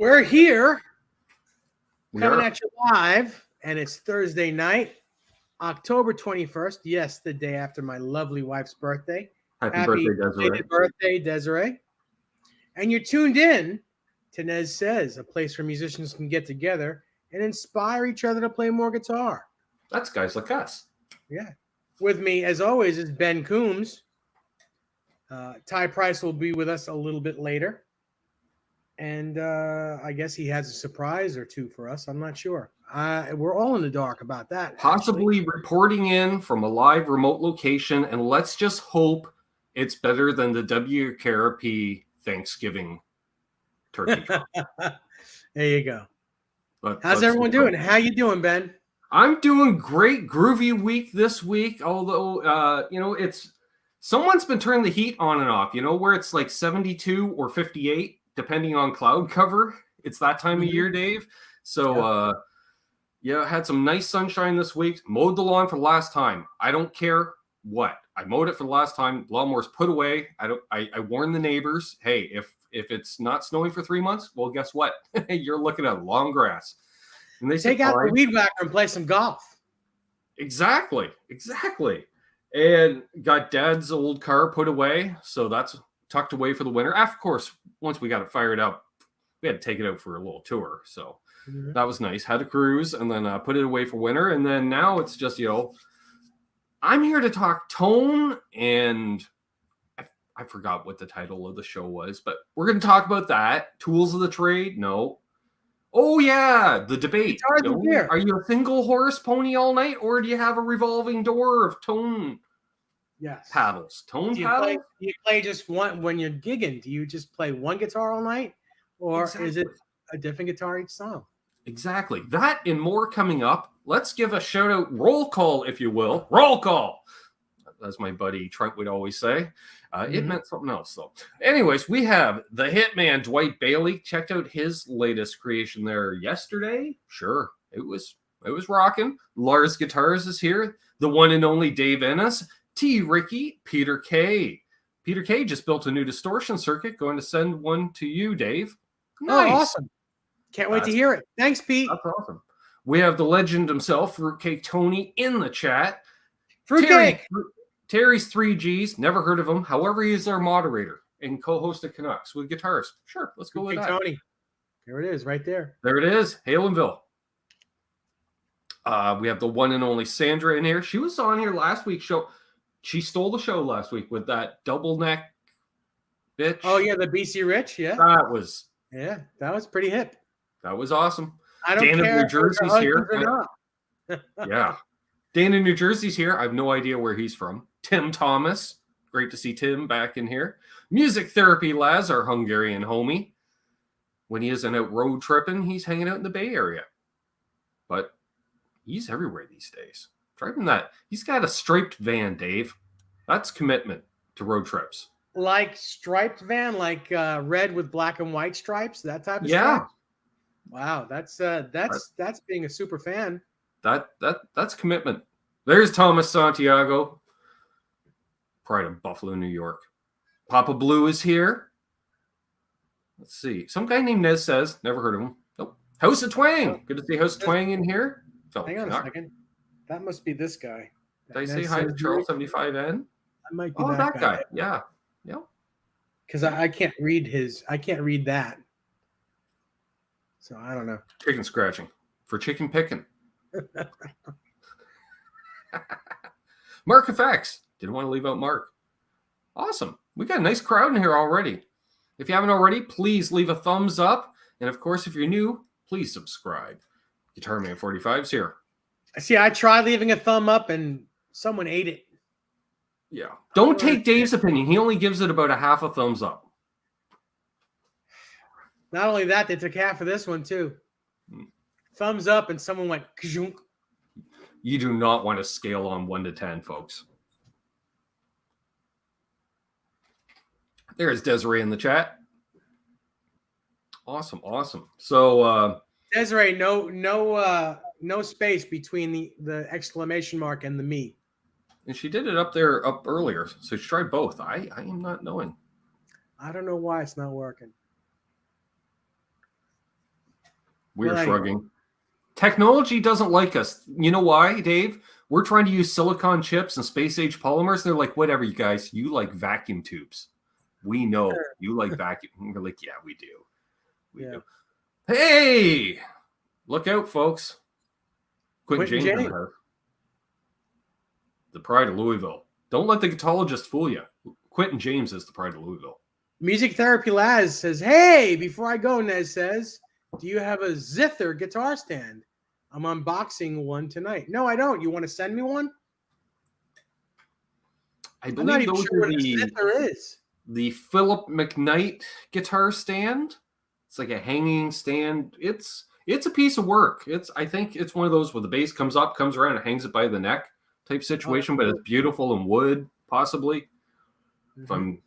We're here We coming are. at you live, and it's Thursday night, October 21st. Yes, the day after my lovely wife's birthday. Happy birthday, Desiree. belated birthday, Desiree. And you're tuned in to Nez Says, a place where musicians can get together and inspire each other to play more guitar. That's guys like us. Yeah. With me, as always, is Ben Coombs. Ty Price will be with us a little bit later. And I guess he has a surprise or two for us. I'm not sure. We're all in the dark about that. Possibly reporting in from a live remote location, and let's just hope it's better than the WKRP Thanksgiving turkey trot. There you go. But How's everyone doing? How you doing, Ben? I'm doing great. Groovy week this week, although it's someone's been turning the heat on and off, where it's like 72 or 58 depending on cloud cover. It's that time of year, Dave. So I had some nice sunshine this week. Mowed the lawn for the last time. I don't care what. I mowed it for the last time. Lawnmower's put away. I warned the neighbors, hey, if it's not snowing for 3 months, well, guess what? You're looking at long grass. And they take out the weed whacker and play some golf. Exactly. And got Dad's old car put away, so that's tucked away for the winter. Of course, once we got it fired up, we had to take it out for a little tour. So that was nice. Had a cruise and then put it away for winter. And then now it's just, I'm here to talk tone, and I forgot what the title of the show was, but we're going to talk about that. Tools of the trade? No. Oh, yeah, the debate. Are you a single horse pony all night, or do you have a revolving door of tone paddles? Tone paddles? Do you play just one when you're gigging? Do you just play one guitar all night, or is it a different guitar each song? Exactly. That and more coming up. Let's give a shout out, roll call, if you will. Roll call, as my buddy Trent would always say. It meant something else, though. Anyways, we have the Hitman, Dwight Bailey. Checked out his latest creation there yesterday. Sure, it was rocking. Lars Guitars is here. The one and only Dave Ennis. T. Ricky, Peter K. Peter K just built a new distortion circuit. Going to send one to you, Dave. Nice. Oh, awesome. Can't wait to hear it. Thanks, Pete. That's awesome. We have the legend himself, Fruitcake Tony, in the chat. Fruitcake. Terry's 3 Gs. Never heard of him. However, he is our moderator and co-host of Canucks with guitars. Sure, let's go with that. Tony. There it is, right there. There it is. Halenville. We have the one and only Sandra in here. She was on here last week's show. She stole the show last week with that double neck bitch. Oh, yeah, the BC Rich. Yeah. That was pretty hip. That was awesome. I don't care. New Jersey's here. Yeah. Dan in New Jersey's here. I have no idea where he's from. Tim Thomas. Great to see Tim back in here. Music Therapy Laz, our Hungarian homie. When he isn't out road tripping, he's hanging out in the Bay Area. But he's everywhere these days. Driving that. He's got a striped van, Dave. That's commitment to road trips. Like striped van, like red with black and white stripes, that type of stuff? Wow, that's being a super fan. That's commitment. There's Thomas Santiago. Pride of Buffalo, New York. Papa Blue is here. Let's see. Some guy named Nez Says. Never heard of him. Nope. House of Twang. Good to see House of Twang in here. Hang on a second. That must be this guy. Did I say hi to Charles 75N? That might be that guy. Yeah. Yep. Because I can't read that. So I don't know. Chicken scratching for chicken picking. Mark Effects. Didn't want to leave out Mark. Awesome. We got a nice crowd in here already. If you haven't already, please leave a thumbs up. And of course, if you're new, please subscribe. Guitar Man 45's here. See, I tried leaving a thumb up and someone ate it. Yeah. Don't take Dave's opinion. He only gives it about a half a thumbs up. Not only that, they took half of this one too. Thumbs up and someone went kajunk. You do not want to scale on 1 to 10, folks. There's Desiree in the chat. Awesome. So Desiree, no space between the exclamation mark and the me. And she did it up earlier, so she tried both. I am not knowing. I don't know why it's not working. We're Well, shrugging. Technology doesn't like us. You know why, Dave? We're trying to use silicon chips and space age polymers. They're like, whatever, you guys, you like vacuum tubes. We know you like vacuum. And we're like, yeah, we do. We do. Hey, look out, folks. Quentin James in the house. The pride of Louisville. Don't let the guitarologist fool you. Quentin James is the pride of Louisville. Music Therapy Laz says, hey, before I go, Nez says, do you have a Zither guitar stand? I'm unboxing one tonight. No, I don't. You want to send me one? I believe those sure are what a Zither is. The Philip McKnight guitar stand. It's like a hanging stand. It's a piece of work. I think it's one of those where the bass comes up, comes around, and hangs it by the neck type situation, but it's beautiful in wood, possibly. Mm-hmm. If I'm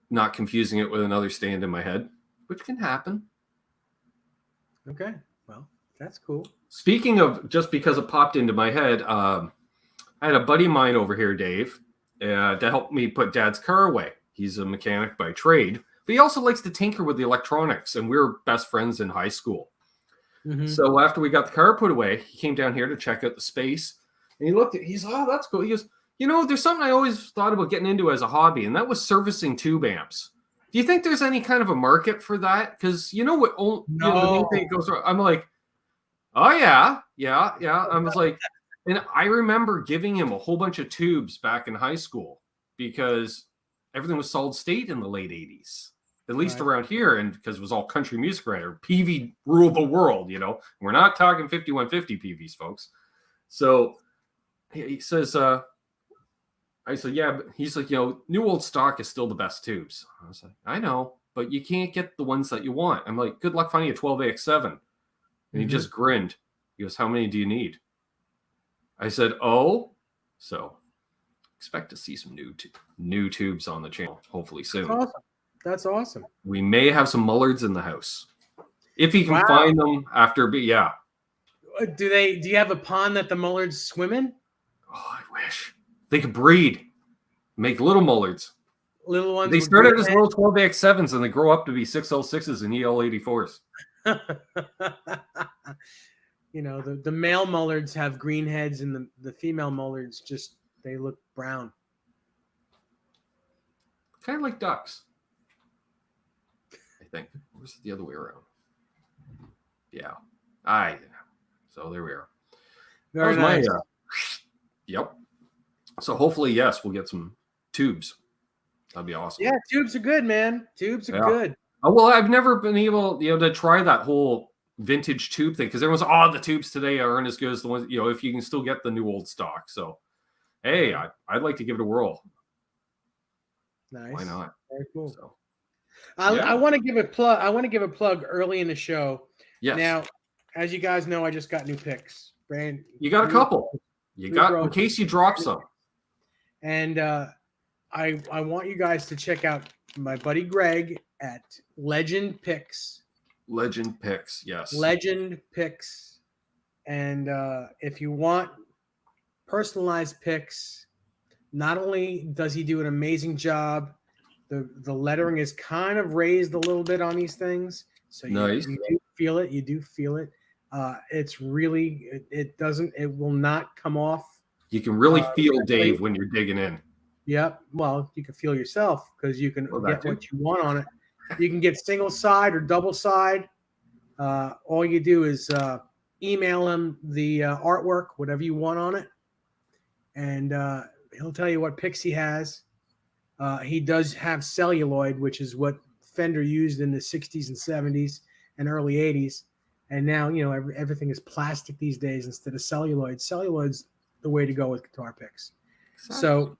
not confusing it with another stand in my head, which can happen. Okay, well, that's cool. Speaking of, just because it popped into my head, I had a buddy of mine over here, Dave, to help me put Dad's car away. He's a mechanic by trade, but he also likes to tinker with the electronics, and we were best friends in high school. Mm-hmm. So after we got the car put away, he came down here to check out the space, and he looked at it. He's, oh, that's cool. He goes, you know, there's something I always thought about getting into as a hobby, and that was servicing tube amps. Do you think there's any kind of a market for that? Because you know what? No. You know, the main thing goes wrong. I'm like, oh yeah. I was like, and I remember giving him a whole bunch of tubes back in high school because everything was solid state in the late 80s, at least around here, and because it was all country music right, or PV ruled the world. You know, we're not talking 5150 PVs, folks. So he says, I said, yeah, but he's like, you know, new old stock is still the best tubes. I was like, I know, but you can't get the ones that you want. I'm like, good luck finding a 12AX7. And he just grinned. He goes, how many do you need? I said, oh, so expect to see some new tubes on the channel, hopefully soon. That's awesome. We may have some Mullards in the house. If he can find them after, but yeah. Do you have a pond that the Mullards swim in? Oh, I wish. They could breed, make little Mullards. Little ones. They start out as little 12AX7s and they grow up to be 6L6s and EL84s. You know, the male Mullards have green heads and the female Mullards they look brown. Kind of like ducks, I think. Or is it the other way around? Yeah. So there we are. Very nice. Yep. So hopefully, yes, we'll get some tubes. That'd be awesome. Yeah, tubes are good, man. Tubes are good. Oh, well, I've never been able, to try that whole vintage tube thing because everyone's, the tubes today aren't as good as the ones, if you can still get the new old stock. So, hey, I'd like to give it a whirl. Nice. Why not? Very cool. So, I want to give a plug. I want to give a plug early in the show. Yes. Now, as you guys know, I just got new picks. You got a couple. You got in case you drop some. And I want you guys to check out my buddy Greg at Legend Picks. Legend Picks, yes. Legend Picks. And if you want personalized picks, not only does he do an amazing job, the lettering is kind of raised a little bit on these things. So nice. You do feel it. You do feel it. It's really, it will not come off. You can really feel Dave when you're digging in. Yep. Well, you can feel yourself because you can get what you want on it. You can get single side or double side. All you do is email him the artwork, whatever you want on it, and he'll tell you what picks he has. He does have celluloid, which is what Fender used in the 60s and 70s and early 80s. And now, everything is plastic these days instead of celluloid. Celluloid's the way to go with guitar picks. Exactly. So,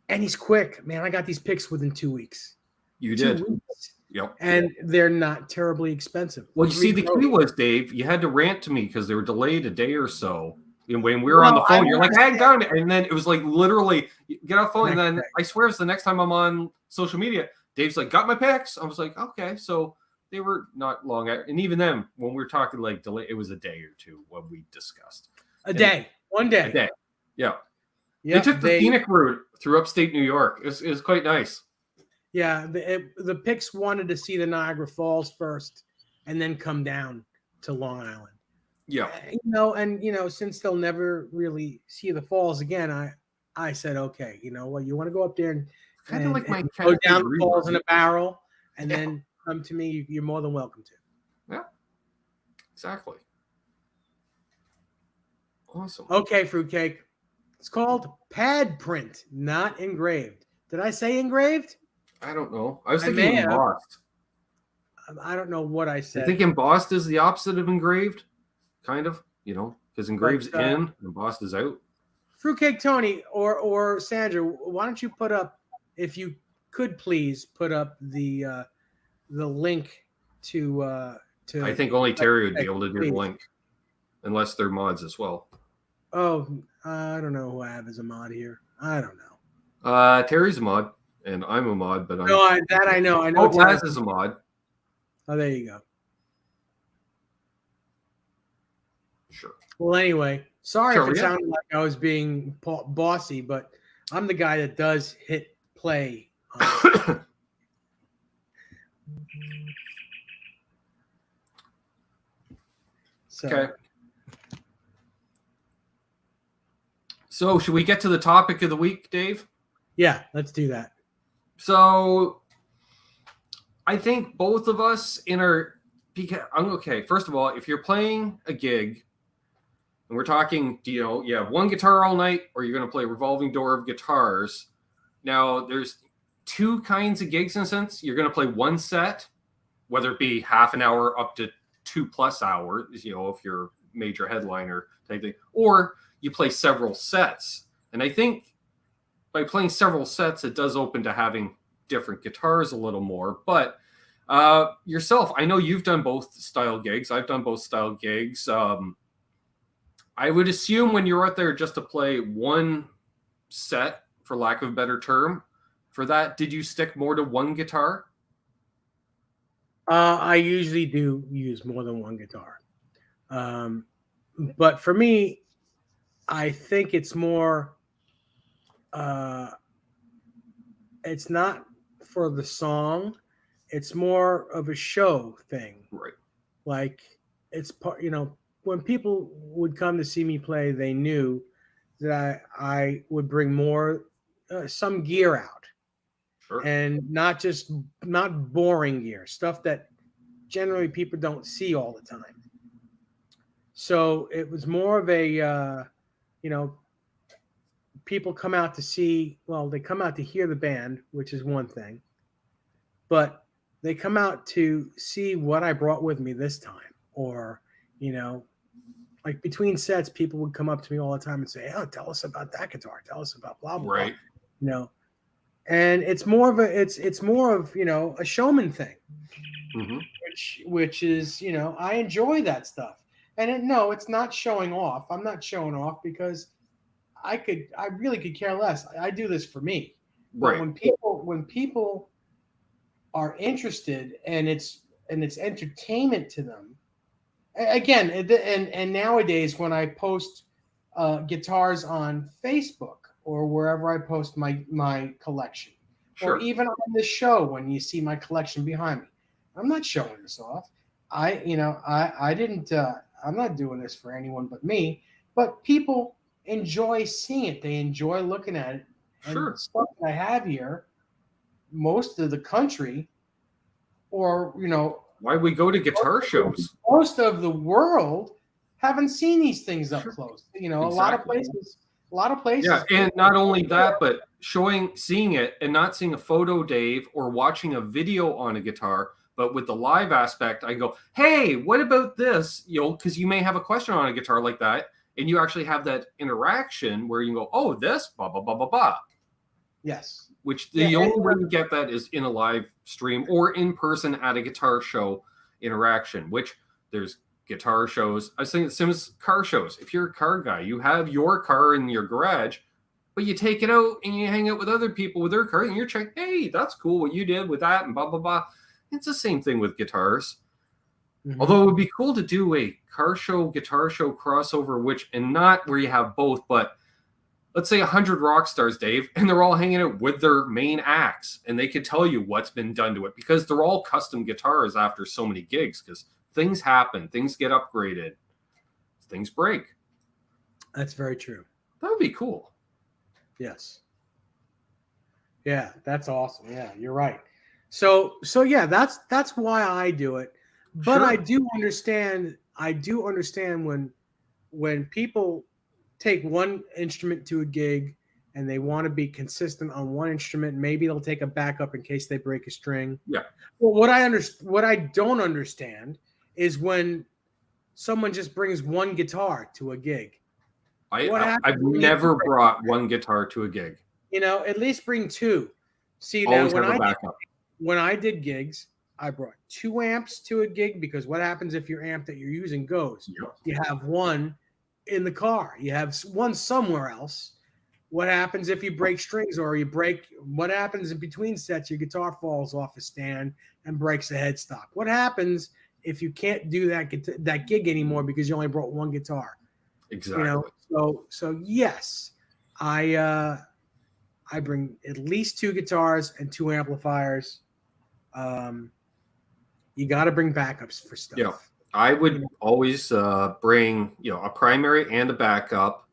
and he's quick, man. I got these picks within 2 weeks. You did. 2 weeks. Yep. And they're not terribly expensive. Well, you see, the key was, Dave, you had to rant to me because they were delayed a day or so. And when we were on the phone, you're like, I ain't got it. And then it was like literally get off the phone. And then I swear it's the next time I'm on social media, Dave's like, got my picks. I was like, okay. So they were not long. And even then, when we were talking like delay, it was a day or two when we discussed. One day. A day. Yeah. They took the scenic route through upstate New York. It was quite nice. Yeah. The Picks wanted to see the Niagara Falls first. and then come down to Long Island. Yeah. Since they'll never really see the falls again, I said, okay, you know what, you want to go up there and Kind of like my and go down the cafe falls in rerun. a barrel and Yeah. then come to me, you're more than welcome to. Yeah, exactly. Awesome. Okay, fruitcake. It's called pad print, not engraved. Did I say engraved? I don't know. I was I thinking may have. embossed. I don't know what I I said. think embossed is the opposite of engraved, kind of, because engraved's But, in, embossed is out. Fruitcake Tony or Sandra, why don't you put up, if you could please put up the link to I think only Terry would be able to do the please. link, unless they're mods as well. Oh, I don't know who I have as a mod here. I don't know. Terry's a mod, and I'm a mod, but I'm. No, I know. I know. Oh, Laz is a mod. Oh, there you go. Sure. Well, anyway, sorry Sure, if it yeah. sounded like I was being bossy, but I'm the guy that does hit play. So, Okay. So, should we get to the topic of the week, Dave? yeah, let's do that. So, I think both of us okay, first of all, if you're playing a gig and we're talking, you have one guitar all night or you're going to play a revolving door of guitars. Now, there's two kinds of gigs in a sense. You're going to play one set, whether it be half an hour up to 2+ hours, if you're a major headliner type thing, or you play several sets. And I think by playing several sets, it does open to having different guitars a little more. But yourself, I know you've done both style gigs. I've done both style gigs. I would assume when you're out there just to play one set, for lack of a better term, for that, did you stick more to one guitar? I usually do use more than one guitar. But for me, I think it's more, it's not for the song. It's more of a show thing. Right. Like it's part, when people would come to see me play, they knew that I would bring more, some gear out. Sure. And not boring gear, stuff that generally people don't see all the time. So it was more of a, people come out to see, they come out to hear the band, which is one thing, but they come out to see what I brought with me this time. Or, like between sets, people would come up to me all the time and say, "Oh, tell us about that guitar. Tell us about blah, blah, Right. blah." And it's more of a showman thing, Mm-hmm. which is, I enjoy that stuff. And it's not showing off. I'm not showing off because I really could care less. I do this for me. But Right. when people are interested and it's entertainment to them, again, and nowadays when I post guitars on Facebook or wherever I post my collection, Sure. or even on the show when you see my collection behind me, I'm not showing this off. I didn't. I'm not doing this for anyone but me. But people enjoy seeing it. They enjoy looking at it. And Sure. the stuff that I have here, most of the country, or Why we go to guitar shows? most of the world haven't seen these things up Sure. close. A lot of Exactly. places. Yeah, and not only that, but seeing it and not seeing a photo, Dave, or watching a video on a guitar, but with the live aspect, I go, "Hey, what about this?" Because you may have a question on a guitar like that, and you actually have that interaction where you go, "Oh, this, blah blah blah blah blah." Yes. Which the Yeah, only way you get that is in a live stream or in person at a guitar show interaction. Which there's guitar shows. I was thinking the same as car shows. If you're a car guy, you have your car in your garage, but you take it out and you hang out with other people with their car and you're checking, "Hey, that's cool what you did with that," and blah blah blah. It's the same thing with guitars. Mhm. Although it would be cool to do a car show, guitar show crossover, and not where you have both, but let's say 100 rock stars, Dave, and they're all hanging out with their main acts, and they could tell you what's been done to it because they're all custom guitars after so many gigs. Because things happen, things get upgraded, things break. That's very true. That would be cool. Yes. Yeah, that's awesome. Yeah, you're right. So yeah, that's why I do it. But Sure. I do understand when people take one instrument to a gig and they want to be consistent on one instrument, maybe they'll take a backup in case they break a string. Yeah. Well, what I don't understand is when someone just brings one guitar to a gig. What happens I've when you never do it? brought one guitar to a gig. At least bring two. See, now Always have a backup. when I did gigs, I brought 2 amps to a gig because what happens if your amp that you're using goes? Yep. You have one in the car. You have one somewhere else. What happens if you break strings or what happens in between sets? Your guitar falls off a stand and breaks a headstock. What happens if you can't do that gig anymore because you only brought one guitar? Exactly. So yes, I bring at least 2 guitars and 2 amplifiers. You got to bring backups for stuff. Yeah. I would always bring, a primary and a backup.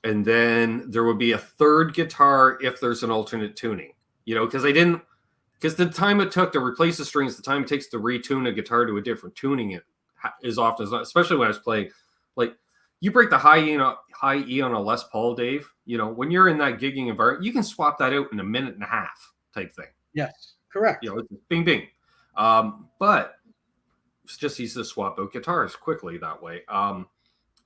And then there would be a third guitar if there's an alternate tuning, because the time it took to replace the strings, the time it takes to retune a guitar to a different tuning is often, especially when I was playing, like you break the high E on a Les Paul, Dave, when you're in that gigging environment, you can swap that out in a minute and a half type thing. Yes, correct. It's bing, bing. But it's just easy to swap out guitars quickly that way.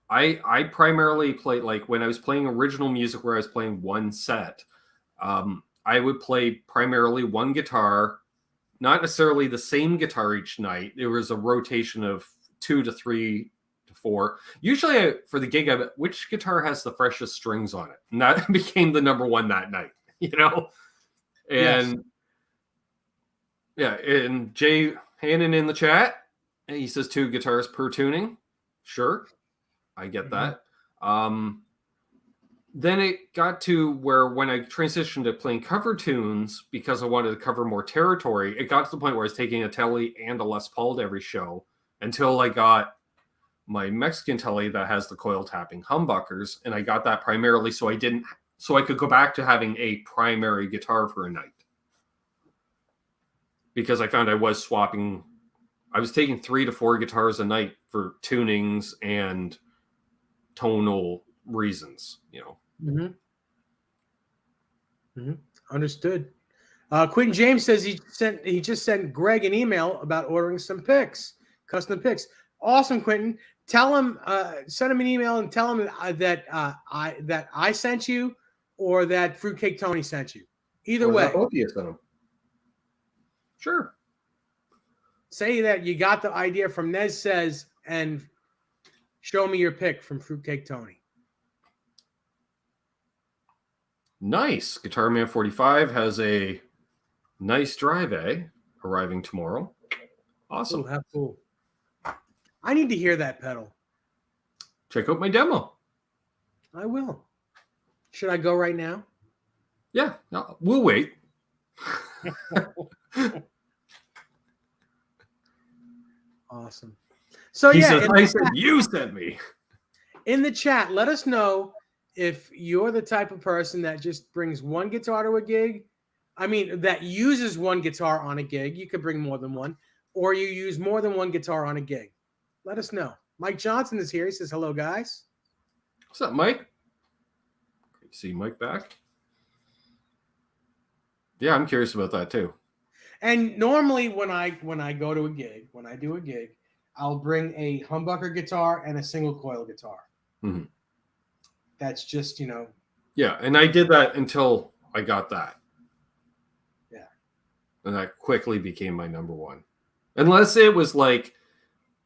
I primarily play, like when I was playing original music where I was playing one set, I would play primarily one guitar, not necessarily the same guitar each night. There was a rotation of 2 to 3 to 4. Usually for the gig, which guitar has the freshest strings on it? And that became the number one that night, And Yes. yeah, and Jay Hannon in the chat, he says 2 guitars per tuning. Sure. I get that. Then it got to where when I transitioned to playing cover tunes, because I wanted to cover more territory, it got to the point where I was taking a Tele and a Les Paul to every show until I got my Mexican Tele that has the coil tapping humbuckers. And I got that primarily so I could go back to having a primary guitar for a night. Because I found I was taking 3 to 4 guitars a night for tunings and tonal reasons, Understood. Quentin James says he just sent Greg an email about ordering some picks, custom picks. Awesome, Quentin. Tell him, send him an email and tell him that I sent you or that Fruitcake Tony sent you. Either way, both of you sent them. Sure. Say that you got the idea from Nez Says and show me your pick from Fruitcake Tony. Nice. Guitar Man 45 has a nice drive A arriving tomorrow. Awesome. Ooh, how cool. I need to hear that pedal. Check out my demo. I will. Should I go right now? Yeah, no, we'll wait. Awesome. So He yeah, says, I said you sent me. In the chat, let us know if you're the type of person that just brings one guitar to a gig. I mean, that uses one guitar on a gig. You could bring more than one, or you use more than one guitar on a gig. Let us know. Mike Johnson is here. He says, hello, guys. What's up, Mike? Great to see Mike back. Yeah, I'm curious about that too. And normally when I go to a gig, when I do a gig, I'll bring a humbucker guitar and a single coil guitar. Mm-hmm. That's just, Yeah, and I did that until I got that. Yeah. And that quickly became my number one. Unless it was like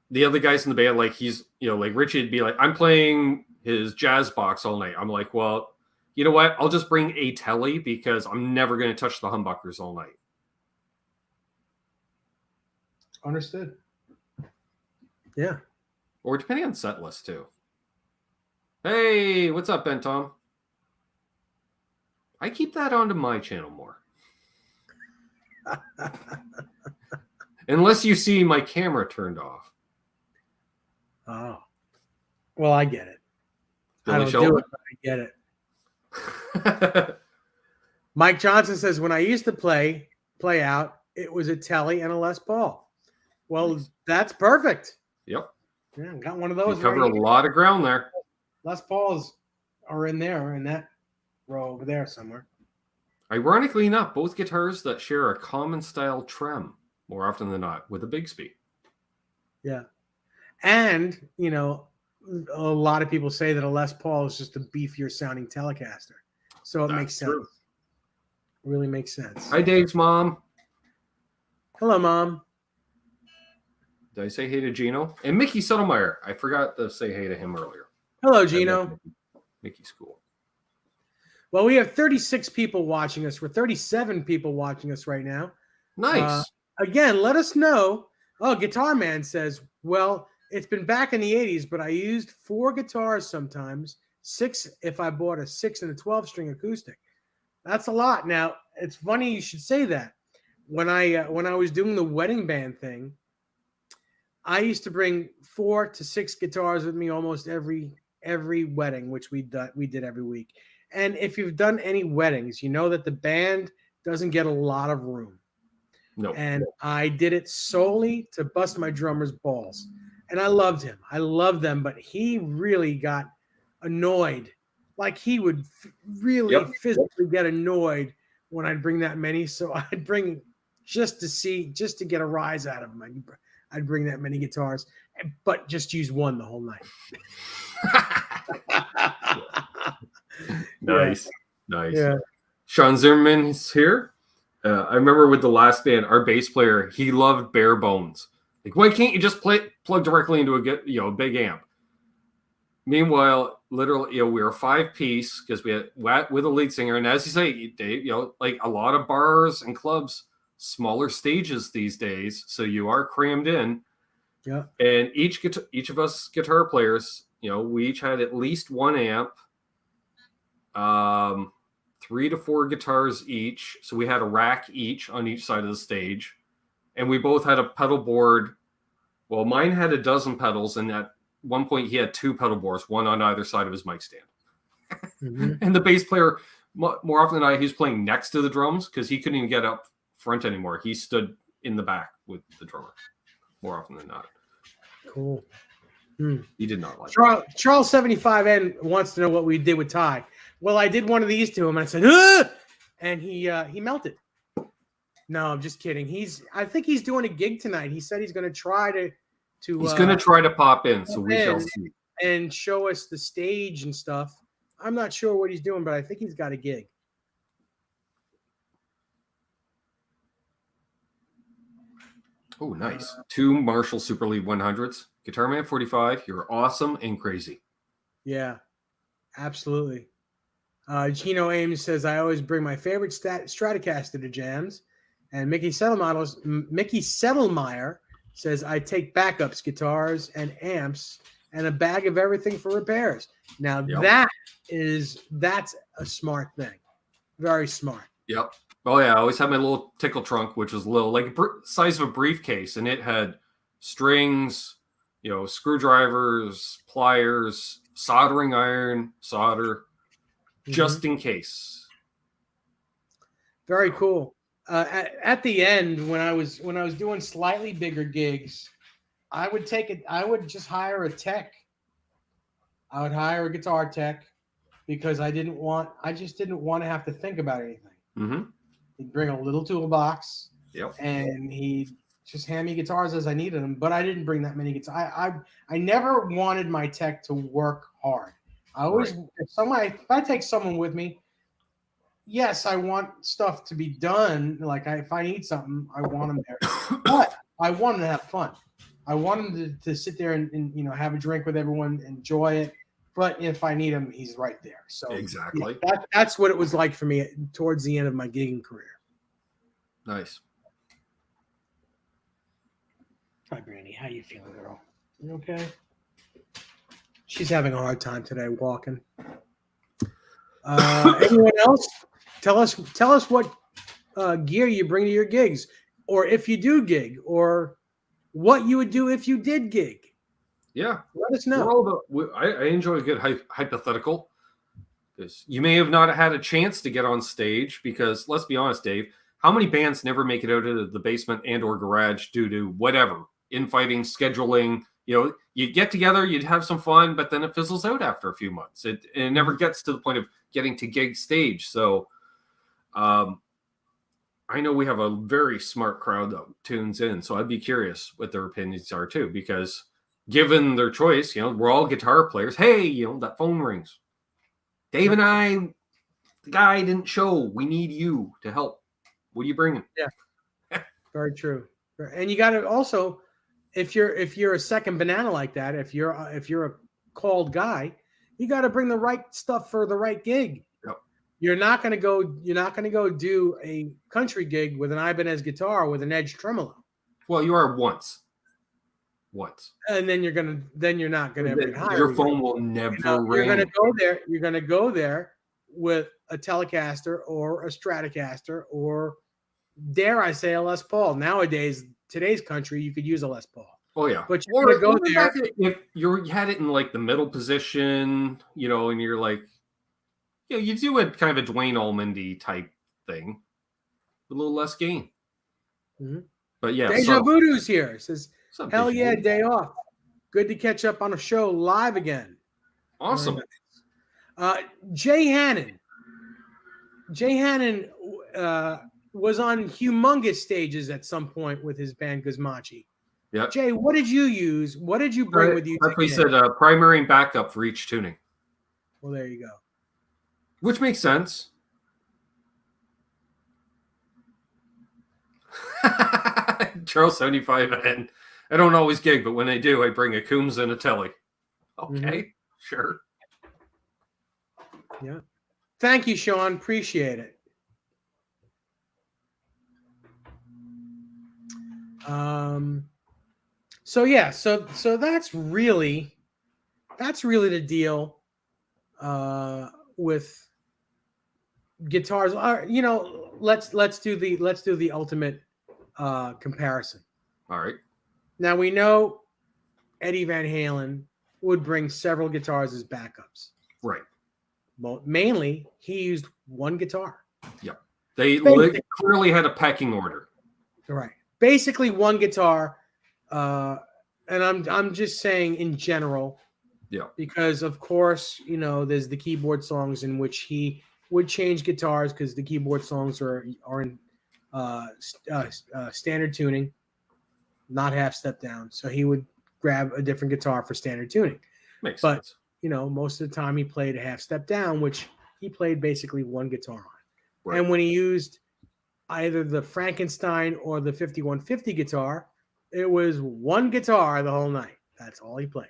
the other guys in the band, like he's, like Richie would be like, I'm playing his jazz box all night. I'm like, well, you know what? I'll just bring a Tele because I'm never going to touch the humbuckers all night. Understood. Yeah. Or depending on set list too. Hey, what's up, Ben Tom? I keep that onto my channel more. Unless you see my camera turned off. Oh, well, I get it. I Billy don't do Shelton? it, but I get it. Mike Johnson says, when I used to play out, it was a Telly and a Les Paul. Well, Nice. That's perfect. Yep. Yeah, got one of You those. cover right a here. lot of ground there. Les Pauls are in there, in that row over there somewhere. Ironically enough, both guitars that share a common style trem more often than not with a Bigsby. Yeah. And, you know, a lot of people say that a Les Paul is just a beefier sounding Telecaster. So it makes sense. true. Really makes sense. Hi, Dave's mom. Hello, Mom. Did I say hey to Gino? And Mickey Settlemeyer. I forgot to say hey to him earlier. Hello, I Gino. love Mickey's cool. Well, we have 36 people watching us. We're 37 people watching us right now. Nice. Again, let us know. Oh, Guitar Man says, well, it's been back in the 80s, but I used 4 guitars sometimes, 6 if I bought a 6 and a 12-string acoustic. That's a lot. Now, it's funny you should say that. When I was doing the wedding band thing, I used to bring 4 to 6 guitars with me almost every wedding, which we did every week. And if you've done any weddings, you know that the band doesn't get a lot of room. No. And I did it solely to bust my drummer's balls. And I loved him. I loved them, but he really got annoyed. Like he would really physically get annoyed when I'd bring that many. So I'd bring just to get a rise out of him. I'd bring that many guitars, but just use one the whole night. Nice. Nice. Yeah. Sean Zimmerman is here. I remember with the last band, our bass player, he loved bare bones. Like, why can't you just plug directly into a big amp? Meanwhile, literally, we were a 5-piece because we had with a lead singer, and as you say, Dave, like a lot of bars and clubs, smaller stages these days, so you are crammed in. Yeah. And each of us guitar players, we each had at least one amp, 3 to 4 guitars each. So we had a rack each on each side of the stage, and we both had a pedal board. Well, mine had a dozen pedals, and at one point he had 2 pedal boards, one on either side of his mic stand. Mm-hmm. And the bass player, more often than not, he was playing next to the drums because he couldn't even get up front anymore. He stood in the back with the drummer more often than not. Cool. He did not like Charles 75N wants to know what we did with Ty. Well, I did one of these to him, and I said, "Ugh!" And he melted. No, I'm just kidding. I think he's doing a gig tonight. He said he's going to try to he's going to try to pop in, so we shall see. And show us the stage and stuff. I'm not sure what he's doing, but I think he's got a gig. Oh, nice. 2 Marshall Super Lead 100s. Guitar Man 45, you're awesome and crazy. Yeah, absolutely. Gino Ames says, I always bring my favorite Stratocaster to jams. And Mickey Settlemeyer says, I take backups, guitars, and amps, and a bag of everything for repairs. Now, that's a smart thing. Very smart. Yep. Oh, yeah. I always had my little tickle trunk, which was little, like size of a briefcase, and it had strings, screwdrivers, pliers, soldering iron, solder, just in case. Very cool. At the end, when I was doing slightly bigger gigs, I would just hire a tech. I would hire a guitar tech because I just didn't want to have to think about anything. Mm-hmm. He'd bring a little toolbox, yep, and he'd just hand me guitars as I needed them. But I didn't bring that many guitars. I never wanted my tech to work hard. I always, if I take someone with me, yes, I want stuff to be done. Like if I need something, I want them there. But I want them to have fun. I want them to sit there and have a drink with everyone, enjoy it. But if I need him, he's right there. So exactly. Yeah, that's what it was like for me towards the end of my gigging career. Nice. Hi, Brandy. How you feeling, girl? You okay? She's having a hard time today walking. Anyone else? Tell us what gear you bring to your gigs. or if you do gig, or what you would do if you did gig. Yeah. Let us We're know. all about, I enjoy a good hypothetical. You may have not had a chance to get on stage because, let's be honest, Dave, how many bands never make it out of the basement and or garage due to whatever, infighting, scheduling? You get together, you'd have some fun, but then it fizzles out after a few months. It never gets to the point of getting to gig stage. So I know we have a very smart crowd that tunes in, so I'd be curious what their opinions are too, because given their choice, we're all guitar players. Hey, that phone rings. Dave and I, the guy didn't show. We need you to help. What are you bringing? Yeah, very true. And you got to also, if you're a second banana like that, if you're a called guy, you got to bring the right stuff for the right gig. Yep. You're not going to go do a country gig with an Ibanez guitar with an Edge tremolo. Well, you are once, and then you're not going to hire your phone will never ring. You're going to go there with a Telecaster or a Stratocaster, or dare I say a Les Paul. Nowadays, today's country, you could use a Les Paul. Oh yeah, but you're going to go there if you had it in like the middle position, and you're like, you do a kind of a Dwayne Allman-y type thing, a little less gain. Mm-hmm. But yeah, Deja Voodoo's here. It says, hell yeah, Voodoo. day off. Good to catch up on a show live again. Awesome. Jay Hannon. Jay Hannon was on humongous stages at some point with his band Guzmachi. Yeah. Jay, what did you use? What did you bring with you? That's what he said, primary and backup for each tuning. Well, there you go. Which makes sense. Charles 75, and I don't always gig, but when I do, I bring a Coombs and a Telly. Okay, sure. Yeah. Thank you, Sean. Appreciate it. So yeah, so that's really the deal with guitars. Let's do the ultimate comparison. All right. Now we know Eddie Van Halen would bring several guitars as backups. Right. Well, mainly he used one guitar. Yep. They clearly had a pecking order. Right. Basically one guitar. And I'm just saying in general. Yeah. Because of course, there's the keyboard songs in which he would change guitars because the keyboard songs are in standard tuning, not half step down. So he would grab a different guitar for standard tuning. Makes sense. Most of the time he played a half step down, which he played basically one guitar on. Right. And when he used either the Frankenstein or the 5150 guitar, it was one guitar the whole night. That's all he played.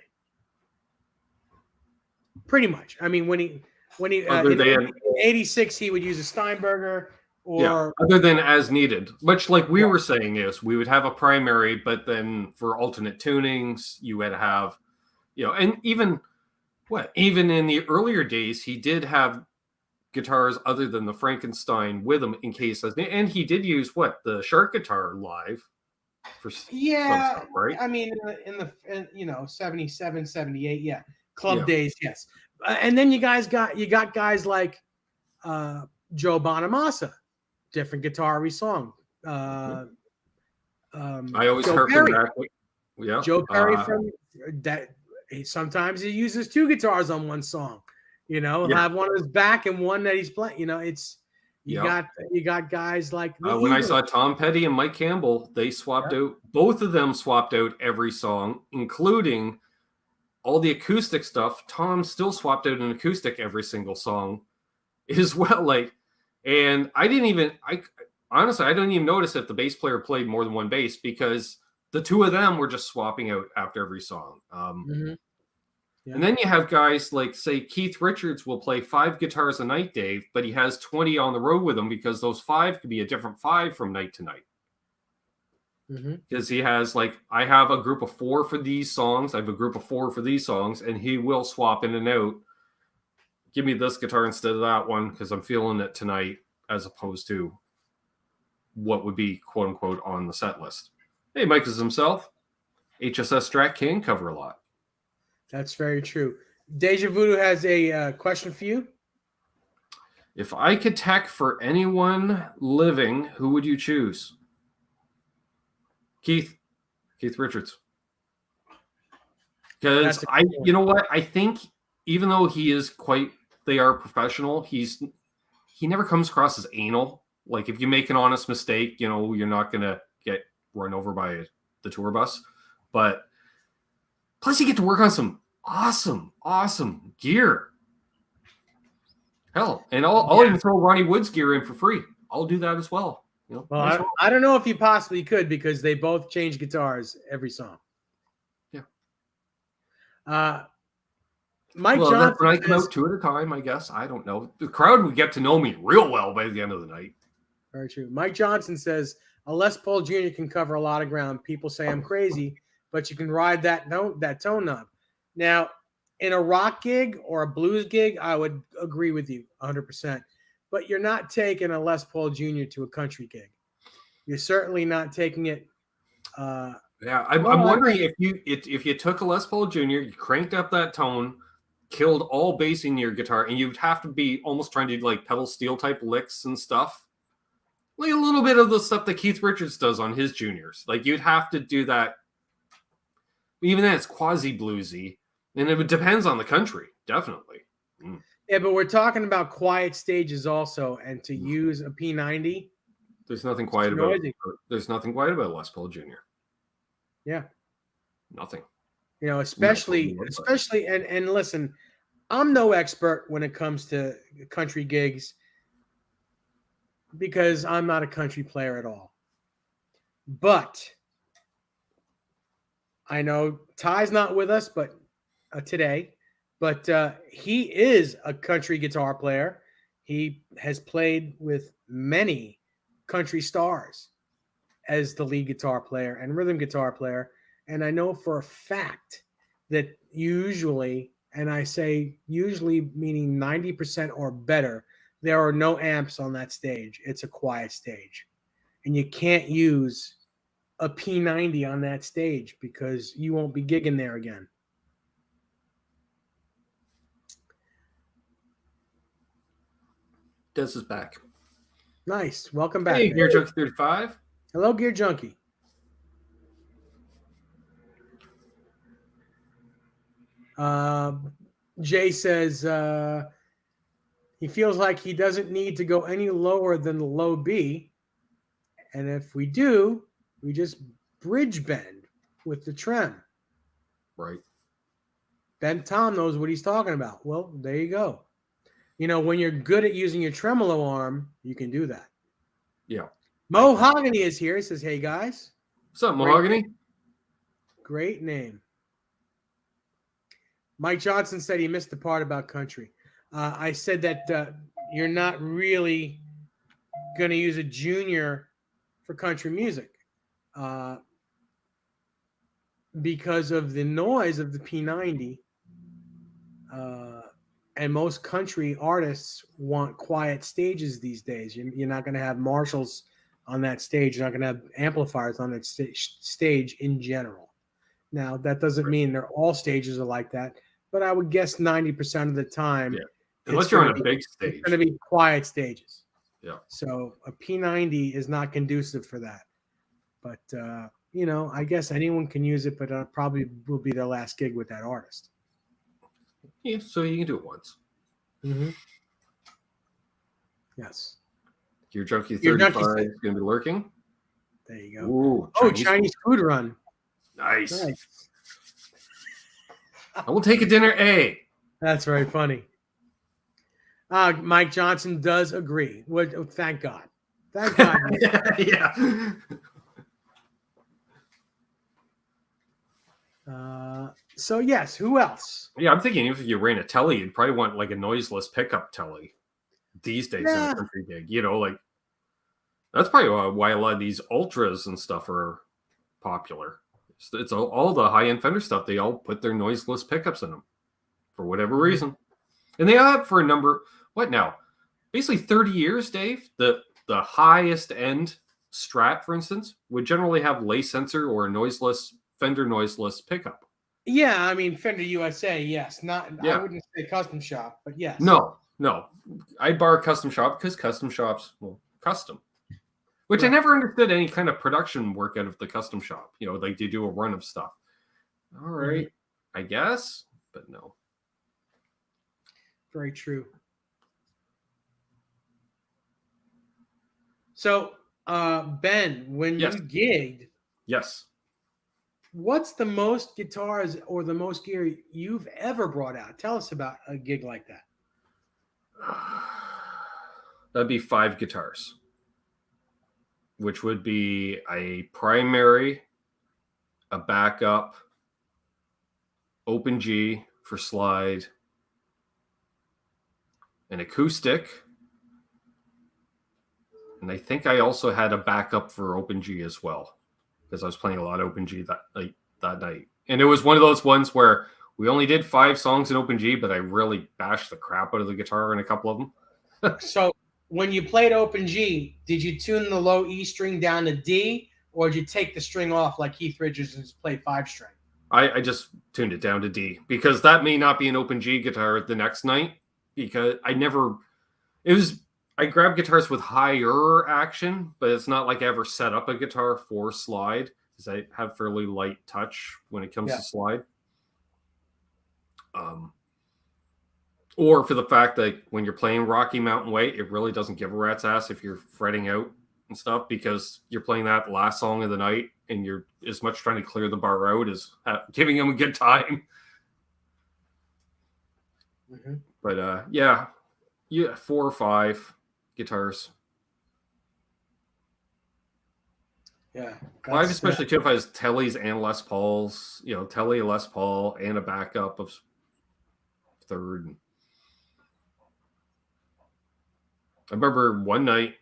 Pretty much. I mean, when he in 86, he would use a Steinberger other than as needed. Much like we were saying is we would have a primary, but then for alternate tunings, you would have, and even in the earlier days, he did have guitars other than the Frankenstein with him in case, and he did use the Shark guitar live for some stuff, right? I mean, in 77, 78, club days, yes. And then you got guys like Joe Bonamassa, different guitar every song. I always harken back. Yeah, Joe Perry from that. Sometimes he uses two guitars on one song. Have one on his back and one that he's playing. You got guys like when I saw Tom Petty and Mike Campbell, they swapped out. Both of them swapped out every song, including all the acoustic stuff. Tom still swapped out an acoustic every single song as well. And I honestly, I don't even notice if the bass player played more than one bass because the two of them were just swapping out after every song. And then you have guys like, say, Keith Richards will play 5 guitars a night, Dave, but he has 20 on the road with him because those 5 could be a different 5 from night to night. Because he has I have a group of 4 for these songs. I have a group of 4 for these songs, and he will swap in and out. Give me this guitar instead of that one because I'm feeling it tonight, as opposed to what would be quote unquote on the set list. Hey, Mike is himself. HSS Strat can cover a lot. That's very true. Deja Voodoo has a question for you. If I could tech for anyone living, who would you choose? Keith Richards. Because you know what? I think even though they are professional, he never comes across as anal. Like if you make an honest mistake, you know, you're not going to get run over by the tour bus. But plus you get to work on some awesome gear. Hell, and I'll even throw Ronnie Wood's gear in for free. I'll do that as well. You know, well, I don't know if you possibly could because they both change guitars every song. Yeah. Mike Johnson. When I come out two at a time, I guess. I don't know. The crowd would get to know me real well by the end of the night. Very true. Mike Johnson says a Les Paul Jr. can cover a lot of ground. People say I'm crazy, but you can ride that tone knob. Now, in a rock gig or a blues gig, I would agree with you 100%. But you're not taking a Les Paul Jr. to a country gig. You're certainly not taking it. I'm wondering if you took a Les Paul Jr., you cranked up that tone, killed all bass in your guitar, and you'd have to be almost trying to do like pedal steel type licks and stuff. Like a little bit of the stuff that Keith Richards does on his juniors. Like you'd have to do that. Even then, it's quasi bluesy. And it depends on the country, definitely. Mm. Yeah, but we're talking about quiet stages also, and to use a P90. There's nothing quiet about it. There's nothing quiet about Les Paul Jr. Yeah. Nothing. You know, especially, and listen, I'm no expert when it comes to country gigs because I'm not a country player at all. But I know Ty's not with us, but today, but he is a country guitar player. He has played with many country stars as the lead guitar player and rhythm guitar player. And I know for a fact that usually, and I say usually meaning 90% or better, there are no amps on that stage. It's a quiet stage. And you can't use a P90 on that stage because you won't be gigging there again. Des is back. Nice. Welcome back. Hey, Gear Junkie 35. Hello, Gear Junkie. Jay says he feels like he doesn't need to go any lower than the low B. And if we do, we just bridge bend with the trem. Right. Ben Tom knows what he's talking about. Well, there you go. You know, when you're good at using your tremolo arm, you can do that. Yeah. Mahogany is here. He says, hey, guys. What's up, Mahogany? Great name. Mike Johnson said he missed the part about country. I said that you're not really going to use a junior for country music because of the noise of the P90. And most country artists want quiet stages these days. You're not going to have Marshalls on that stage. You're not going to have amplifiers on that stage in general. Now, that doesn't mean all stages are like that, but I would guess 90% of the time, unless you're on a big stage, it's going to be quiet stages. Yeah. So a P90 is not conducive for that. But, you know, I guess anyone can use it, but probably will be their last gig with that artist. Yeah, so you can do it once. Mm-hmm. Yes. Gear Junkie 35 is going to be lurking. There you go. Ooh, Chinese food run. Nice. I will take a dinner A. That's very funny. Mike Johnson does agree. Thank God. Thank God. Yeah. So, yes, who else? Yeah, I'm thinking if you ran a telly, you'd probably want like a noiseless pickup telly these days in a country gig. You know, like that's probably why a lot of these ultras and stuff are popular. It's all the high-end Fender stuff. They all put their noiseless pickups in them for whatever reason. And they have for a number, what now? Basically 30 years, Dave. The highest end Strat, for instance, would generally have lace sensor or a noiseless Fender noiseless pickup. Yeah, I mean Fender USA, yes. Not I Yeah. wouldn't say custom shop, but yes. No. I bar a custom shop because custom shops, well, custom. Which I Right. never understood any kind of production work out of the custom shop. Like they do a run of stuff. All right, I guess, but no. Very true. So, Ben, when Yes. you gigged, Yes. what's the most guitars or the most gear you've ever brought out? Tell us about a gig like that. That'd be 5 guitars, which would be a primary, a backup, open G for slide, an acoustic, and I think I also had a backup for open G as well, because I was playing a lot of open G that night. And it was one of those ones where we only did 5 songs in open G, but I really bashed the crap out of the guitar in a couple of them. So, when you played open G, did you tune the low E string down to D, or did you take the string off like Keith Richards and just play 5 string? I just tuned it down to D because that may not be an open G guitar the next night, because I grab guitars with higher action, but it's not like I ever set up a guitar for slide because I have fairly light touch when it comes to slide. Or for the fact that when you're playing Rocky Mountain Way, it really doesn't give a rat's ass if you're fretting out and stuff, because you're playing that last song of the night and you're as much trying to clear the bar out as giving them a good time. Mm-hmm. But yeah, 4 or 5 guitars. Yeah, 5 especially too if I was Tellys and Les Pauls, Telly, Les Paul, and a backup of third. I remember one night,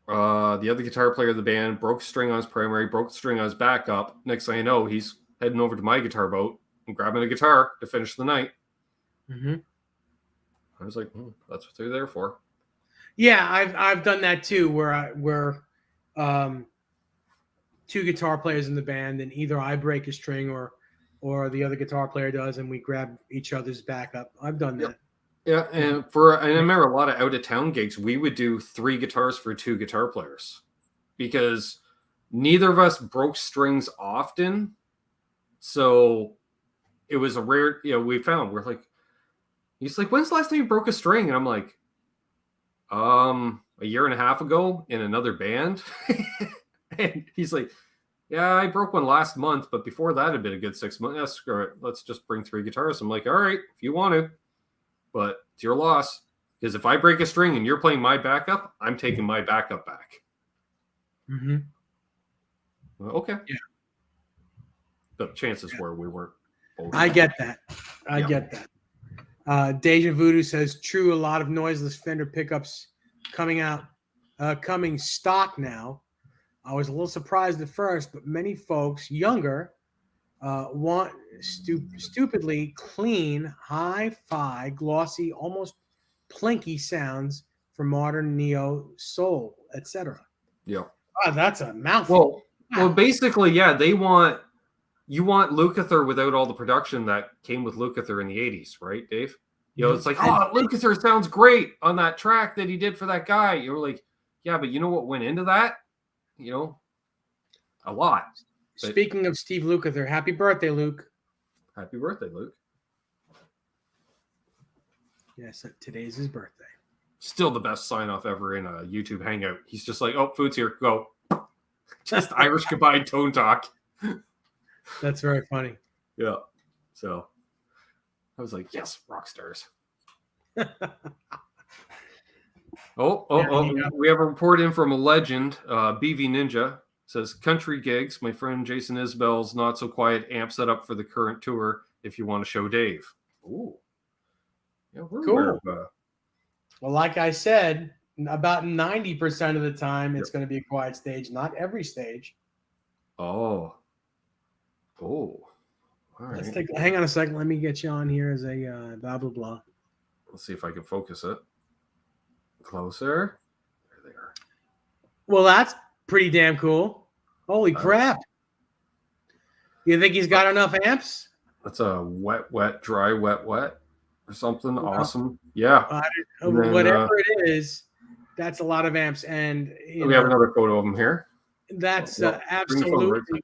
the other guitar player of the band broke a string on his primary, broke the string on his backup. Next thing I know, he's heading over to my guitar boat and grabbing a guitar to finish the night. Mm-hmm. I was like, that's what they're there for. Yeah, I've done that too, where 2 guitar players in the band, and either I break a string or the other guitar player does, and we grab each other's backup. I've done that. Yeah, and I remember a lot of out of town gigs, we would do 3 guitars for 2 guitar players because neither of us broke strings often. So it was a rare, we're like, he's like, when's the last time you broke a string? And I'm like, a year and a half ago in another band. And he's like, yeah, I broke one last month, but before that had been a good 6 months. Yeah, screw it. Let's just bring 3 guitars. I'm like, all right, if you want to. But it's your loss, because if I break a string and you're playing my backup, I'm taking my backup back. Mm-hmm. Well, okay. Yeah. But chances were we weren't. I get that. I get that. Deja Voodoo says, true, a lot of noiseless Fender pickups coming stock now. I was a little surprised at first, but many folks younger want stupidly clean, hi-fi, glossy, almost plinky sounds for modern neo soul, etc. Yeah. Oh, that's a mouthful. Well, basically, yeah, you want Lukather without all the production that came with Lukather in the 80s, right, Dave? It's like, Lukather sounds great on that track that he did for that guy. You're like, yeah, but you know what went into that? A lot. Speaking of Steve Lukather, happy birthday, Luke. Happy birthday, Luke. Yes, today's his birthday. Still the best sign-off ever in a YouTube Hangout. He's just like, oh, food's here, go. Just Irish combined tone talk. That's very funny. Yeah. So I was like, yes, rock stars. We have a report in from a legend. BV Ninja says, country gigs. My friend Jason Isbell's not so quiet amp set up for the current tour if you want to show Dave. Ooh. Yeah, we're cool. Well, like I said, about 90% of the time it's going to be a quiet stage, not every stage. Oh. All right. Hang on a second. Let me get you on here as a blah, blah, blah. Let's see if I can focus it. Closer. There they are. Well, Pretty damn cool. Holy crap. You think he's got enough amps? That's a wet, wet, dry, wet, wet, or something. Awesome. Yeah. Then, whatever it is, that's a lot of amps. And we have another photo of him here. That's Bring the photo right back.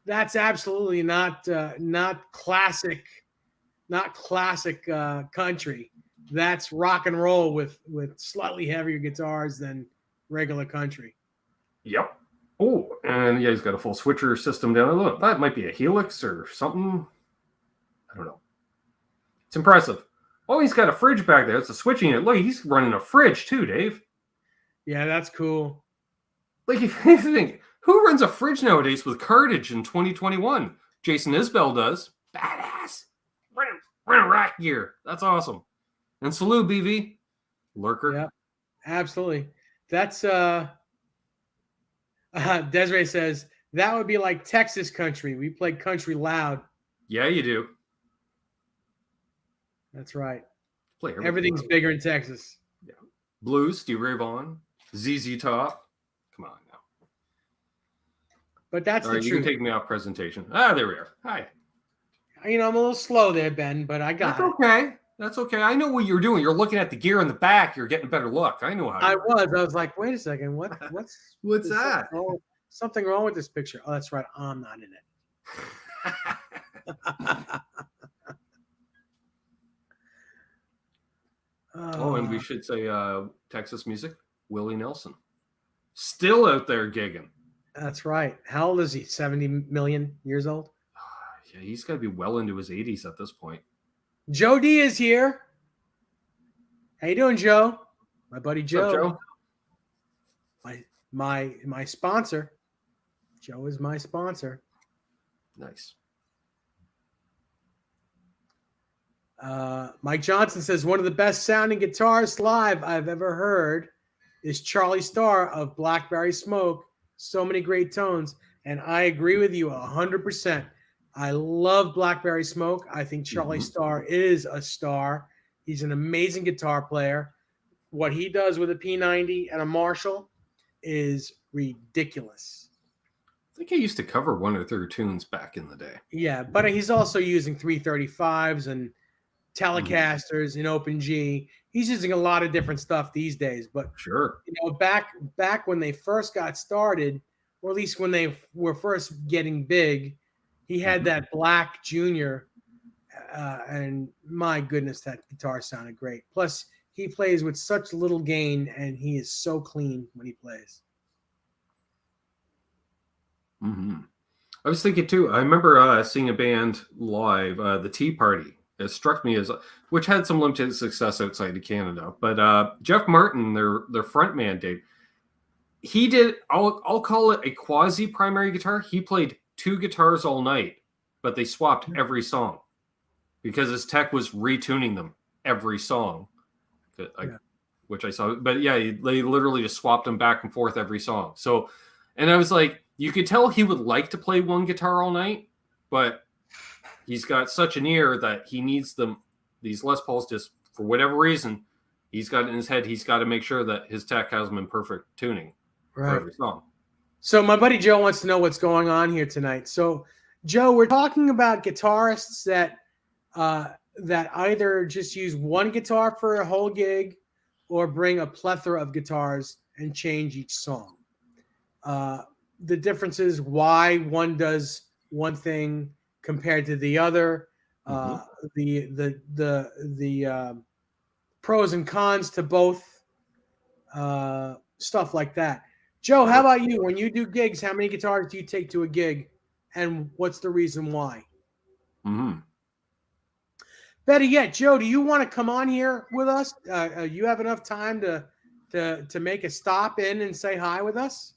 that's absolutely not classic, country. That's rock and roll with slightly heavier guitars than regular country. Yep. Oh, and yeah, he's got a full switcher system down there. Look, that might be a Helix or something. I don't know. It's impressive. Oh, he's got a fridge back there. It's a switching unit. Look, he's running a fridge too, Dave. Yeah, that's cool. Like, if you think, who runs a fridge nowadays with cartage in 2021? Jason Isbell does. Badass. Running rack gear. That's awesome. And salute, BV. Lurker. Yeah, absolutely. That's Desiree says that would be like Texas country. We play country loud. Yeah, you do. That's right. Play Everything's loud. bigger in Texas. Yeah. Blues, Stevie Ray Vaughan, ZZ Top. Come on now. But that's All the right, you truth. can take me off presentation. Ah, there we are. Hi. I'm a little slow there, Ben, but I got That's it. okay. That's okay. I know what you're doing. You're looking at the gear in the back. You're getting a better look. I know how. I was like, wait a second. What's What's that? Something wrong with this picture. Oh, that's right. I'm not in it. Oh, and we should say Texas music. Willie Nelson. Still out there gigging. That's right. How old is he? 70 million years old? Yeah, he's got to be well into his 80s at this point. Joe D is here. How you doing, Joe? My buddy Joe. What's up, Joe? My sponsor. Joe is my sponsor. Nice. Mike Johnson says one of the best sounding guitarists live I've ever heard is Charlie Starr of Blackberry Smoke. So many great tones, and I agree with you 100%. I love Blackberry Smoke. I think Charlie Starr is a star. He's an amazing guitar player. What he does with a P90 and a Marshall is ridiculous. I think he used to cover one or two tunes back in the day. Yeah, but he's also using 335s and Telecasters in Open G. He's using a lot of different stuff these days. But sure, back when they first got started, or at least when they were first getting big, he had that Black Junior, and my goodness, that guitar sounded great. Plus, he plays with such little gain, and he is so clean when he plays. I was thinking too. I remember seeing a band live, the Tea Party. It struck me as, which had some limited success outside of Canada. But Jeff Martin, their front man, Dave, he did. I'll call it a quasi primary guitar. He played two guitars all night, but they swapped every song because his tech was retuning them every song, which I saw. But yeah, they literally just swapped them back and forth every song. So, and I was like, you could tell he would like to play one guitar all night, but he's got such an ear that he needs these Les Pauls just for whatever reason. He's got in his head, he's got to make sure that his tech has them in perfect tuning for every song. So my buddy Joe wants to know what's going on here tonight. So Joe, we're talking about guitarists that either just use one guitar for a whole gig or bring a plethora of guitars and change each song. The difference is why one does one thing compared to the other, the pros and cons to both, stuff like that. Joe, how about you? When you do gigs, how many guitars do you take to a gig, and what's the reason why? Better yet, Joe, do you want to come on here with us? You have enough time to make a stop in and say hi with us?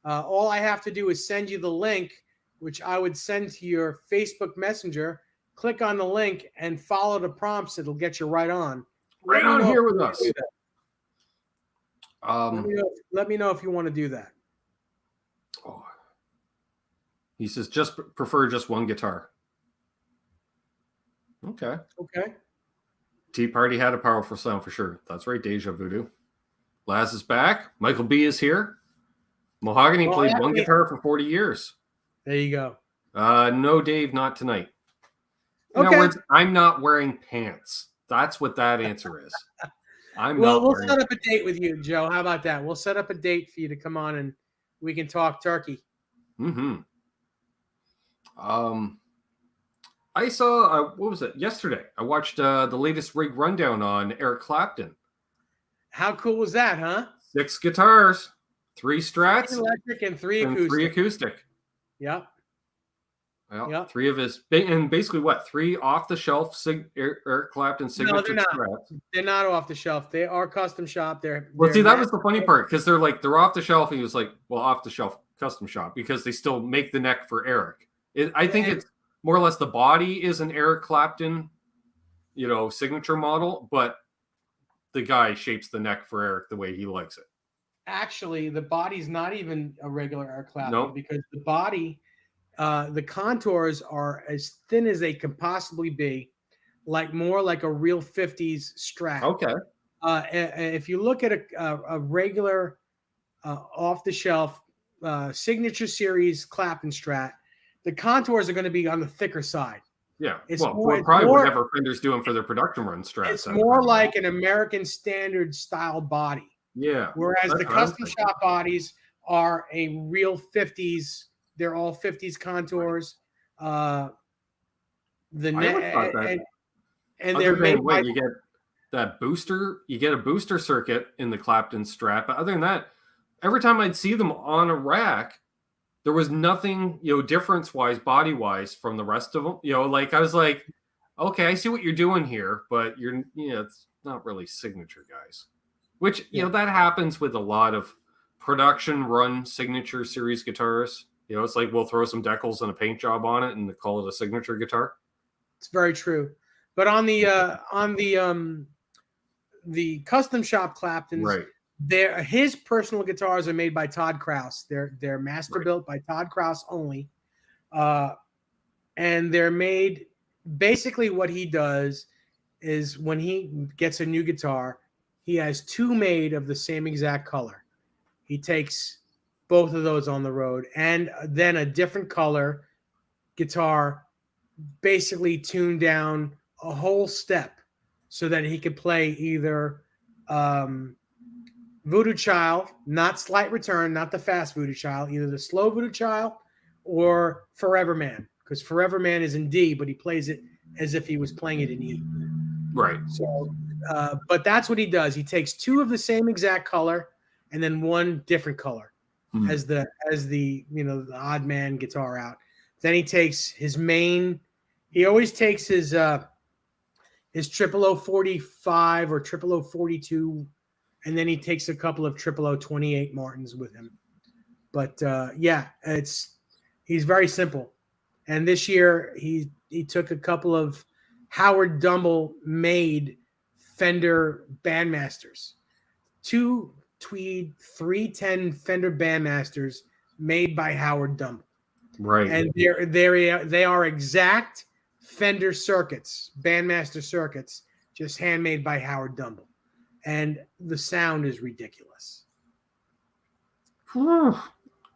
All I have to do is send you the link, which I would send to your Facebook Messenger. Click on the link and follow the prompts. It'll get you right on. Right on here with us. Let me know if you want to do that. Oh. He says, just prefer just one guitar. Okay. Tea Party had a powerful sound for sure. That's right, Deja Voodoo. Laz is back. Michael B is here. Mahogany Well, played one actually- guitar for 40 years. There you go. No, Dave, not tonight. In Okay. other words, I'm not wearing pants. That's what that answer is. I'm Well, not we'll wearing. set up a date with you, Joe. How about that? We'll set up a date for you to come on and we can talk turkey. Mm-hmm. I saw what was it yesterday? I watched the latest rig rundown on Eric Clapton. How cool was that, huh? 6 guitars, 3 Strats, 3 electric and 3 and acoustic. 3 acoustic. Yep. Well, Yep. 3 of his, and basically what? 3 off the shelf Eric Clapton signature not. Strats. They're not off the shelf. They are custom shop. Well, see, that was the funny part because they're off the shelf, and he was like, well, off the shelf custom shop because they still make the neck for Eric. I think it's more or less the body is an Eric Clapton, signature model, but the guy shapes the neck for Eric the way he likes it. Actually, the body's not even a regular Eric Clapton Nope. because the body, the contours are as thin as they can possibly be, more like a real 50s Strat. Okay. If you look at a regular off-the-shelf signature series Clapton Strat, the contours are going to be on the thicker side. Yeah. It's well, more- probably more- whatever Fender's doing for their production run Strats. It's more like an American standard style body. Yeah. Whereas That's the what I'm custom thinking. shop bodies are a real 50s. They're all 50s contours. The I would net thought that. and Other they're than, made by you get that booster. You get a booster circuit in the Clapton Strat, but other than that, every time I'd see them on a rack, there was nothing, difference-wise, body-wise from the rest of them. I was like, okay, I see what you're doing here, but it's not really signature, guys. Which, that happens with a lot of production run signature series guitars. It's like we'll throw some decals and a paint job on it and call it a signature guitar. It's very true. But on the custom shop Claptons, Right. his personal guitars are made by Todd Krause. They're master built by Todd Krause only. And they're made basically what he does is when he gets a new guitar, he has 2 made of the same exact color. He takes both of those on the road and then a different color guitar basically tuned down a whole step so that he could play either Voodoo Child, not Slight Return, not the fast Voodoo Child, either the slow Voodoo Child or Forever Man, because Forever Man is in D, but he plays it as if he was playing it in E. Right. So, but that's what he does. He takes 2 of the same exact color and then 1 different color as the the odd man guitar out. Then he takes his main. He always takes his 00045 or 00042, and then he takes a couple of 00028 Martins with him. But he's very simple. And this year he took a couple of Howard Dumble made Fender Bandmasters, 2 Tweed 310 Fender Bandmasters made by Howard Dumble. Right. And they are exact Fender circuits, Bandmaster circuits, just handmade by Howard Dumble. And the sound is ridiculous. All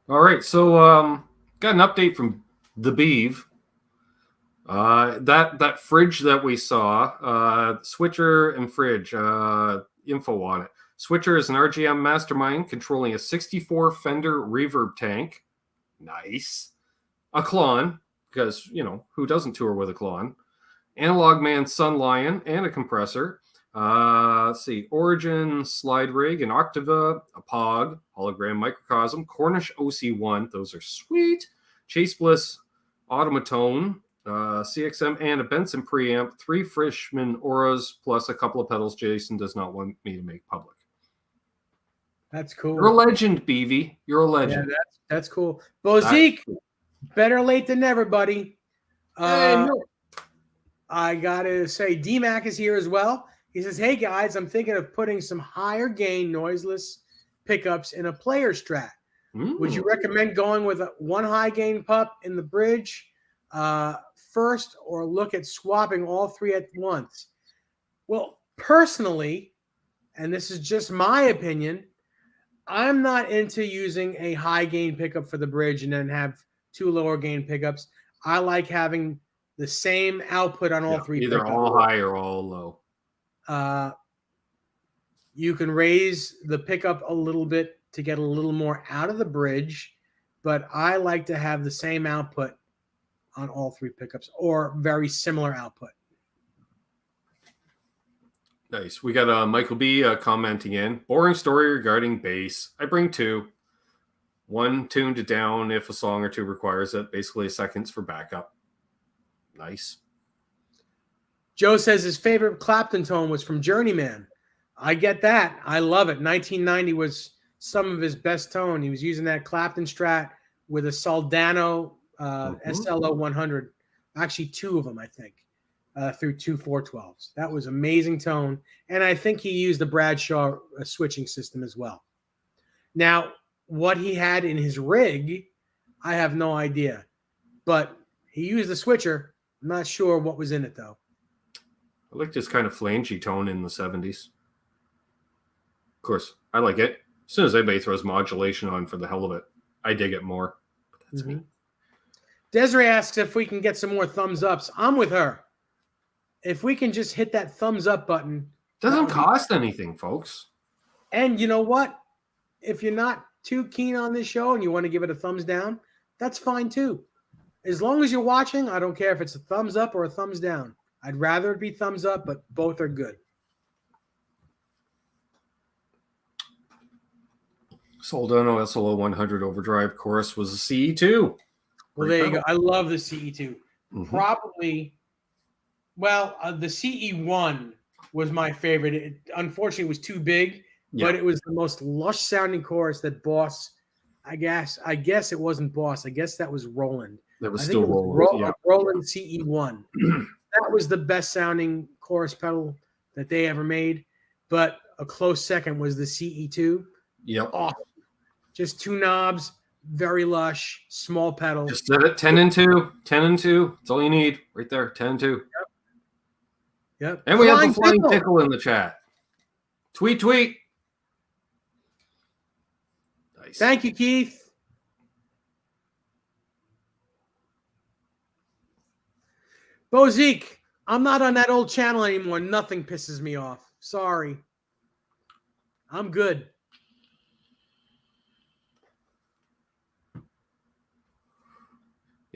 right. So got an update from the Beeve. That fridge that we saw, switcher and fridge, info on it. Switcher is an RGM mastermind controlling a 64 Fender reverb tank. Nice. A Klon, because, who doesn't tour with a Klon? Analog Man Sun Lion and a compressor. Let's see. Origin Slide Rig, an Octava, a Pog, Hologram Microcosm, Cornish OC1. Those are sweet. Chase Bliss Automatone, CXM, and a Benson preamp. 3 Frischmann Auras plus a couple of pedals Jason does not want me to make public. That's cool. You're a legend, Beavy. You're a legend. Yeah, that's cool. Bozique, better late than never, buddy. I gotta say, DMAC is here as well. He says, "Hey guys, I'm thinking of putting some higher gain noiseless pickups in a player Strat. Would you recommend going with 1 high gain pup in the bridge first, or look at swapping all 3 at once?" Well, personally, and this is just my opinion, I'm not into using a high gain pickup for the bridge and then have 2 lower gain pickups. I like having the same output on all Yeah, 3 either pickups. all high or all low. You can raise the pickup a little bit to get a little more out of the bridge, but I like to have the same output on all 3 pickups or very similar output. Nice. We got Michael B commenting in. Boring story regarding bass. I bring 2. One tuned it down if a song or two requires it. Basically, seconds for backup. Nice. Joe says his favorite Clapton tone was from Journeyman. I get that. I love it. 1990 was some of his best tone. He was using that Clapton Strat with a Soldano SLO 100. Actually, 2 of them, I think, through 2 412s. That was amazing tone. And I think he used the Bradshaw switching system as well. Now, what he had in his rig, I have no idea. But he used the switcher. I'm not sure what was in it, though. I like this kind of flangy tone in the 70s. Of course, I like it. As soon as anybody throws modulation on for the hell of it, I dig it more. But that's me. Desiree asks if we can get some more thumbs ups. I'm with her. If we can just hit that thumbs up button. Doesn't cost anything, folks. And you know what? If you're not too keen on this show and you want to give it a thumbs down, that's fine too. As long as you're watching, I don't care if it's a thumbs up or a thumbs down. I'd rather it be thumbs up, but both are good. Soldano SLO 100 overdrive chorus was a CE2. Well, there you go. I love the CE2. Mm-hmm. Probably, well, the CE1 was my favorite. It, unfortunately, it was too big, but it was the most lush sounding chorus that Boss, I guess it wasn't Boss. I guess that was Roland. That was still Roland. Roland CE1. That was the best sounding chorus pedal that they ever made. But a close second was the CE2. Yep. Awesome. Just 2 knobs, very lush, small pedal. Just set it 10 and 2. 10 and 2. That's all you need right there. 10 and 2. Yep. And we have the Flying Pickle in the chat. Tweet. Nice. Thank you, Keith. Bozique, I'm not on that old channel anymore. Nothing pisses me off. Sorry. I'm good.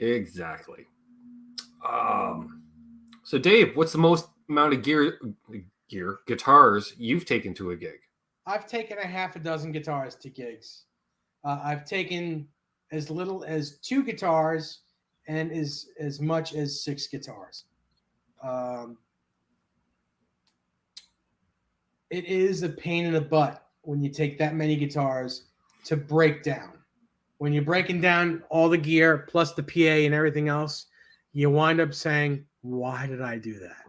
Exactly. So Dave, what's the most amount of guitars you've taken to a gig? I've taken a half a dozen guitars to gigs. I've taken as little as 2 guitars and as much as 6 guitars. It is a pain in the butt when you take that many guitars to break down. When you're breaking down all the gear plus the PA and everything else, you wind up saying, why did I do that?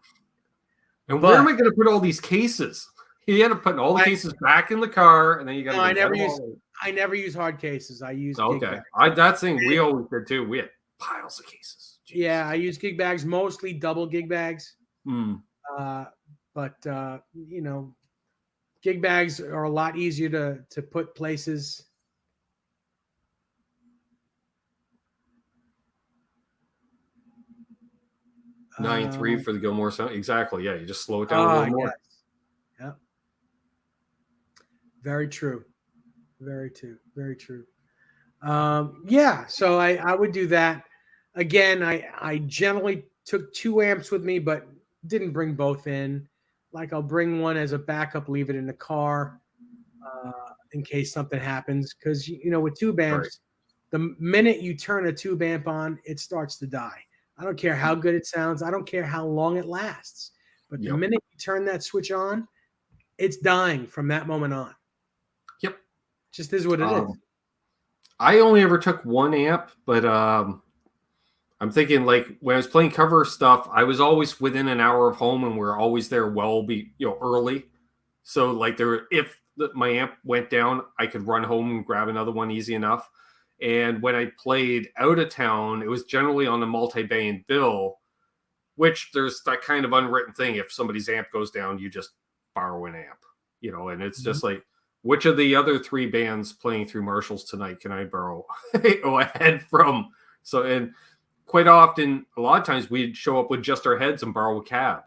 And where am I going to put all these cases? You end up putting all the cases back in the car, and then you got to. I never use hard cases. I use gig bags. That thing we always did too. We had piles of cases. Jeez. Yeah, I use gig bags, mostly double gig bags. But gig bags are a lot easier to put places. 9.3 for the Gilmore sound. Exactly. Yeah, you just slow it down a little more. Yes. Yeah. Very true. Very true. Yeah. So I would do that. Again, I generally took 2 amps with me, but didn't bring both in. Like I'll bring one as a backup, leave it in the car in case something happens. Because with tube amps, the minute you turn a tube amp on, it starts to die. I don't care how good it sounds. I don't care how long it lasts. But the minute you turn that switch on, it's dying from that moment on. Yep. Just is what it is. I only ever took 1 amp, but I'm thinking like when I was playing cover stuff, I was always within an hour of home and we're always there early. So like if my amp went down, I could run home and grab another one easy enough. And when I played out of town, it was generally on a multi-band bill, which there's that kind of unwritten thing. If somebody's amp goes down, you just borrow an amp, and it's just like, which of the other 3 bands playing through Marshall's tonight can I borrow a head from? So, and quite often, a lot of times we'd show up with just our heads and borrow a cab,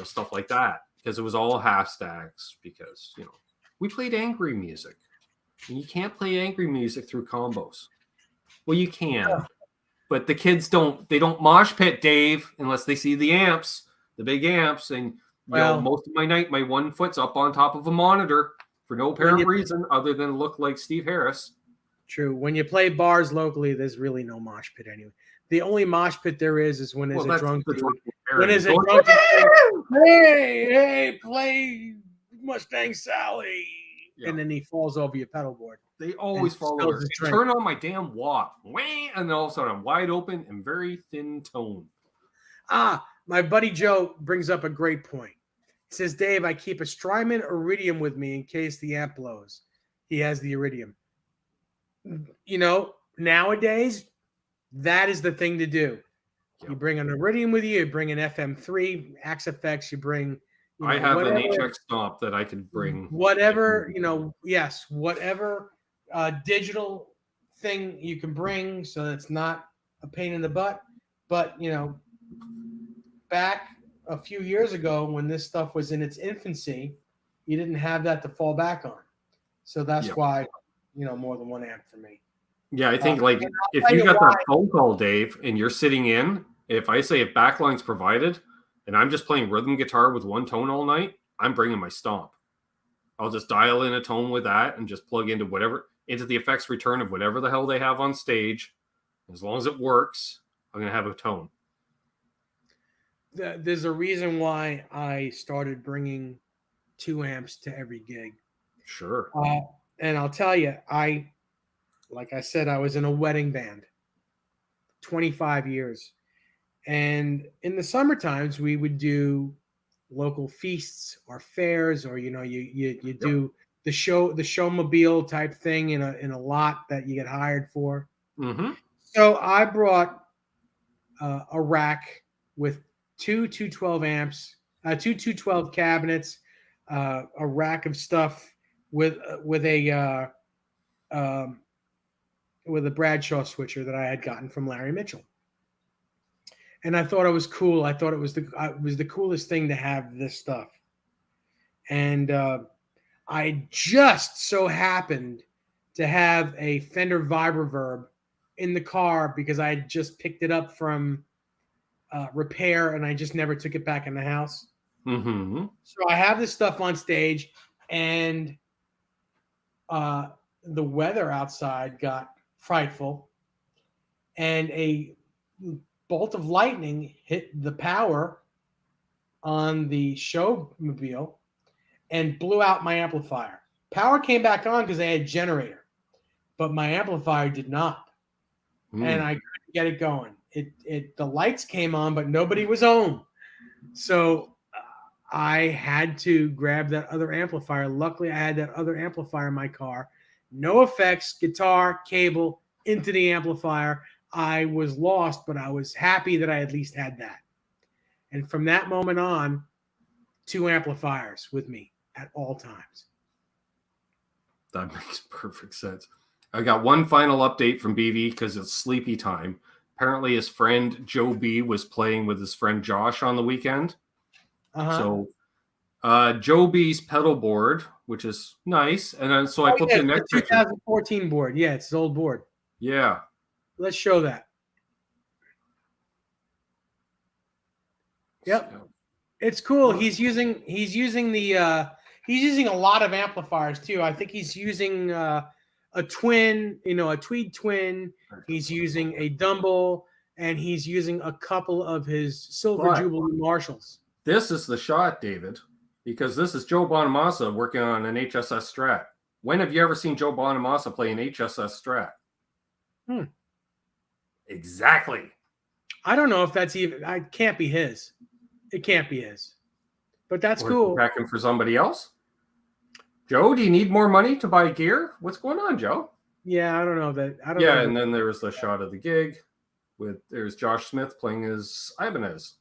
stuff like that, because it was all half stacks, because, we played angry music. And you can't play angry music through combos. Well, you can, but the kids they don't mosh pit, Dave, unless they see the amps, the big amps. And, most of my night, my one foot's up on top of a monitor for no apparent reason other than look like Steve Harris. True. When you play bars locally, there's really no mosh pit anyway. The only mosh pit there is when there's a drunk dude. When there's a drunk dude, hey, play Mustang Sally. Yeah. And then he falls over your pedal board. They always fall over. Turn on my damn wah, and then all of a sudden I'm wide open and very thin tone. My buddy Joe brings up a great point. He says, Dave, I keep a Strymon Iridium with me in case the amp blows. He has the Iridium. Nowadays, that is the thing to do. Yep. You bring an Iridium with you bring an FM3, Axe-Fx, you bring... I have an HX Stomp that I can bring. Whatever, whatever digital thing you can bring so that it's not a pain in the butt. But, back a few years ago when this stuff was in its infancy, you didn't have that to fall back on. So that's why, more than one amp for me. Yeah, I think if you got that phone call, Dave, and you're sitting in, if backline's provided, and I'm just playing rhythm guitar with one tone all night, I'm bringing my Stomp. I'll just dial in a tone with that and just plug into the effects return of whatever the hell they have on stage. As long as it works, I'm going to have a tone. There's a reason why I started bringing 2 amps to every gig. Sure. And I'll tell you, like I said, I was in a wedding band 25 years. And in the summer times, we would do local feasts or fairs, or you do the showmobile type thing in a lot that you get hired for. Mm-hmm. So I brought a rack with 2 212 amps, 2 212 cabinets, a rack of stuff with a Bradshaw switcher that I had gotten from Larry Mitchell. And I thought it was cool. I thought it was the coolest thing to have this stuff. And I just so happened to have a Fender Vibroverb in the car because I had just picked it up from repair and I just never took it back in the house. Mm-hmm. So I have this stuff on stage, and the weather outside got frightful, and a bolt of lightning hit the power on the showmobile and blew out my amplifier. Power came back on because I had a generator, but my amplifier did not. And I couldn't get it going. The lights came on, but nobody was home. So I had to grab that other amplifier. Luckily, I had that other amplifier in my car. No effects, guitar, cable into the amplifier. I was lost, but I was happy that I at least had that. And from that moment on, 2 amplifiers with me at all times. That makes perfect sense. I got one final update from BV because it's sleepy time. Apparently his friend Joe B was playing with his friend Josh on the weekend. So Joe B's pedal board, which is nice. And then so I flipped the next picture. 2014 board. Yeah, it's his old board. Yeah. Let's show that. Yep. It's cool. He's using a lot of amplifiers too. I think he's using a twin, a Tweed twin. He's using a Dumble, and he's using a couple of his Silver Jubilee Marshalls. This is the shot, David, because this is Joe Bonamassa working on an HSS Strat. When have you ever seen Joe Bonamassa play an HSS Strat? Exactly. I don't know if that's even. It can't be his. It can't be his. But that's cool. Packing for somebody else. Joe, do you need more money to buy gear? What's going on, Joe? Yeah, I don't know that. I don't know. And then there was the shot of the gig there's Josh Smith playing his Ibanez.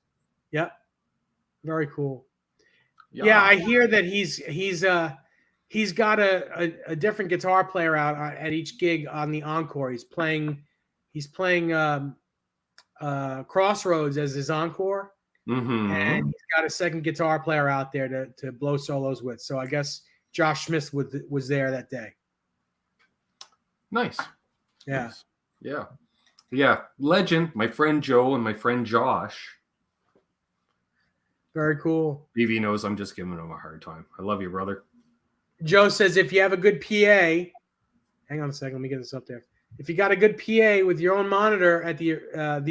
Yep. Very cool. Yeah, I hear that he's he's got a different guitar player out at each gig on the encore. He's playing Crossroads as his encore, and he's got a second guitar player out there to blow solos with. So I guess Josh Smith was there that day. Nice. Yeah. Nice. Yeah. Legend, my friend Joe and my friend Josh. Very cool. BV knows I'm just giving him a hard time. I love you, brother. Joe says if you have a good PA, hang on a second, let me get this up there. If you got a good PA with your own monitor at the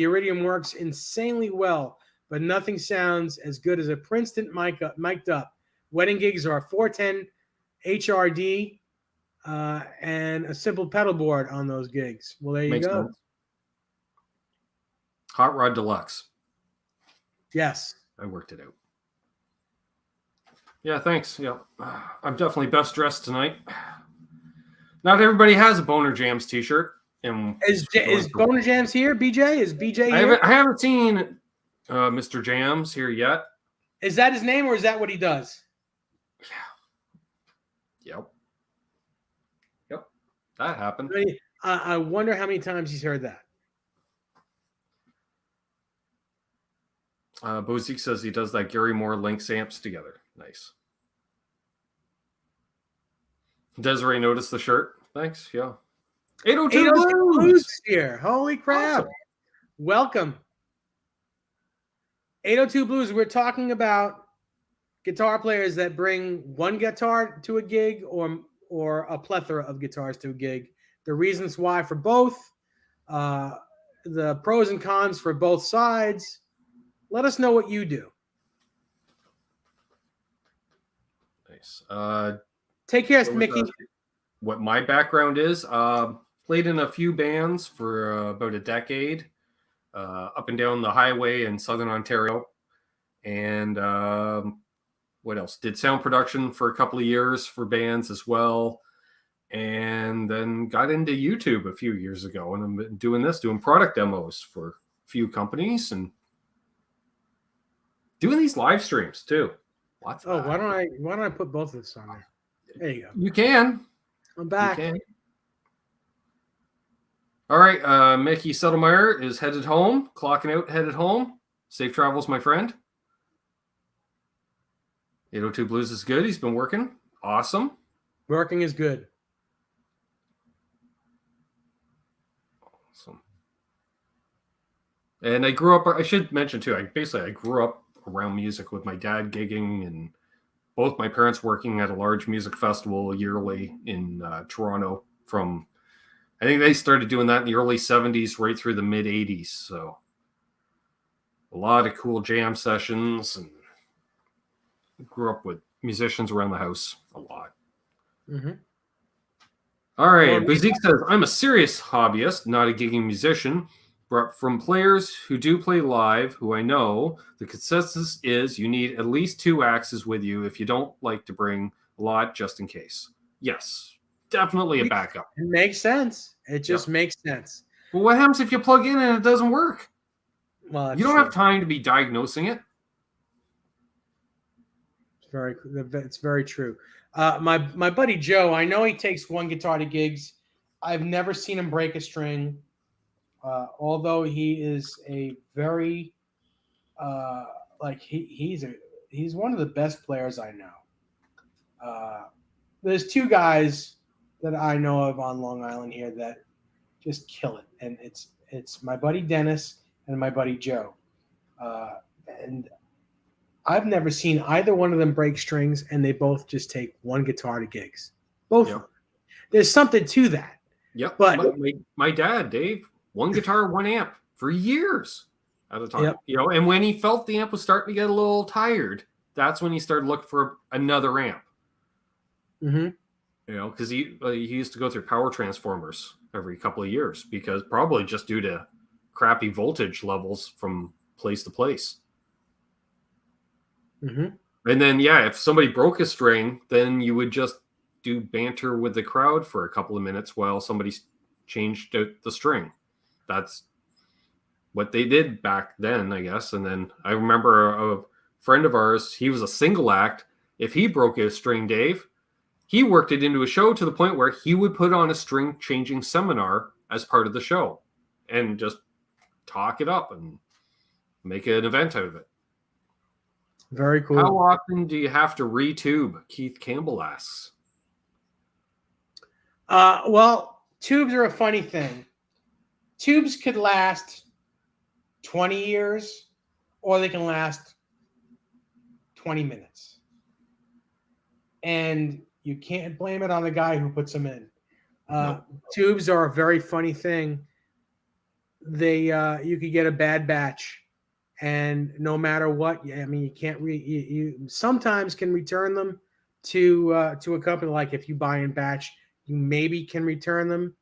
Iridium works insanely well, but nothing sounds as good as a Princeton mic'd up. Wedding gigs are 410 HRD and a simple pedal board on those gigs. Well, there you Makes go. sense. Hot Rod Deluxe. Yes. I worked it out. Yeah, thanks. Yeah, I'm definitely best dressed tonight. Not everybody has a Boner Jams t-shirt. And Is Boner Jams here? BJ? Is BJ here? I haven't seen Mr. Jams here yet. Is that his name or is that what he does? Yep. That happened. I wonder how many times he's heard that. Bozique says he does that Gary Moore Lynx amps together. Nice. Desiree noticed the shirt. Thanks. Yeah. 802 Blues here. Holy crap. Awesome. Welcome. 802 Blues. We're talking about guitar players that bring one guitar to a gig or a plethora of guitars to a gig. The reasons why for both, the pros and cons for both sides. Let us know what you do. Nice. Take care, Mickey. What my background is, played in a few bands for about a decade, up and down the highway in Southern Ontario. And what else? Did sound production for a couple of years for bands as well. And then got into YouTube a few years ago. And I'm doing product demos for a few companies and doing these live streams too. Lots of why don't I put both of this on there? There you go. You can. I'm back. All right. Mickey Settlemeyer is headed home, clocking out, headed home. Safe travels, my friend. 802 Blues is good. He's been working. Awesome. Working is good. Awesome. And I should mention too, I grew up around music with my dad gigging and both my parents working at a large music festival yearly in Toronto from, I think they started doing that in the early 70s right through the mid 80s. So a lot of cool jam sessions and grew up with musicians around the house a lot. Mm-hmm. All right. Bozique says, I'm a serious hobbyist, not a gigging musician. But from players who do play live, who I know, the consensus is you need at least 2 axes with you if you don't like to bring a lot just in case. Yes, definitely a backup. It makes sense. It just makes sense. Well, what happens if you plug in and it doesn't work? Well, you don't have time to be diagnosing it. It's very true. My buddy Joe, I know he takes one guitar to gigs. I've never seen him break a string. Although he is a very he's one of the best players I know. There's 2 guys that I know of on Long Island here that just kill it, and it's my buddy Dennis and my buddy Joe. And I've never seen either one of them break strings, and they both just take one guitar to gigs. Both. Yep. There's something to that. Yep. But my dad, Dave, 1 guitar, 1 amp for years at a time. Yep. And when he felt the amp was starting to get a little tired, that's when he started looking for another amp. Mm-hmm. Because he used to go through power transformers every couple of years because probably just due to crappy voltage levels from place to place. Mm-hmm. And then, if somebody broke a string, then you would just do banter with the crowd for a couple of minutes while somebody changed out the string. That's what they did back then, I guess. And then I remember a friend of ours, he was a single act. If he broke a string, Dave, he worked it into a show to the point where he would put on a string changing seminar as part of the show and just talk it up and make an event out of it. Very cool. How often do you have to retube? Keith Campbell asks. Well, tubes are a funny thing. Tubes could last 20 years or they can last 20 minutes. And you can't blame it on the guy who puts them in. No. Tubes are a very funny thing. They you could get a bad batch, and no matter what, I mean, you can't you sometimes can return them to a company. Like if you buy in batch, you maybe can return them,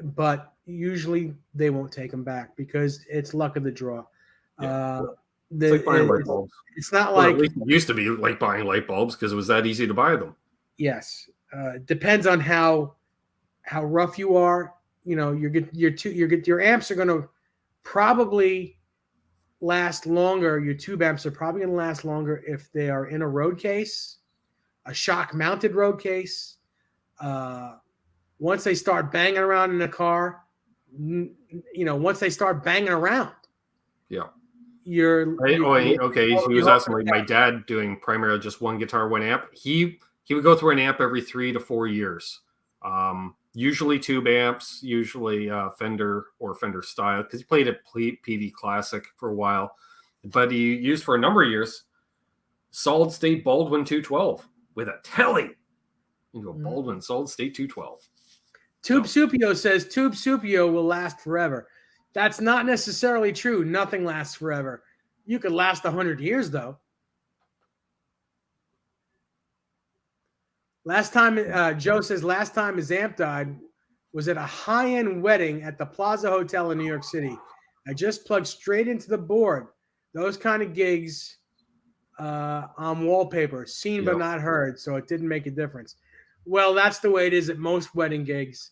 but usually they won't take them back because it's luck of the draw. Yeah. It's like buying light bulbs. It's not Well, like at least it used to be like buying light bulbs because it was that easy to buy them. Yes, depends on how rough you are. You know, your amps are going to probably last longer. Your tube amps are probably going to last longer if they are in a road case, a shock mounted road case. Once they start banging around in the car, once they start banging around, yeah. Okay. He was asking like my dad doing primarily just one guitar, one amp. He would go through an amp every 3 to 4 years. Usually tube amps, usually Fender or Fender style, because he played at PV Classic for a while. But he used for a number of years solid state Baldwin 212 with a telly. You go Baldwin solid state 212. Tube Supio says Tube Supio will last forever. That's not necessarily true. Nothing lasts forever. You could last 100 years, though. Last time, Joe says, last time his amp died was at a high-end wedding at the Plaza Hotel in New York City. I just plugged straight into the board. Those kind of gigs on wallpaper, seen but not heard, so it didn't make a difference. Well, that's the way it is at most wedding gigs.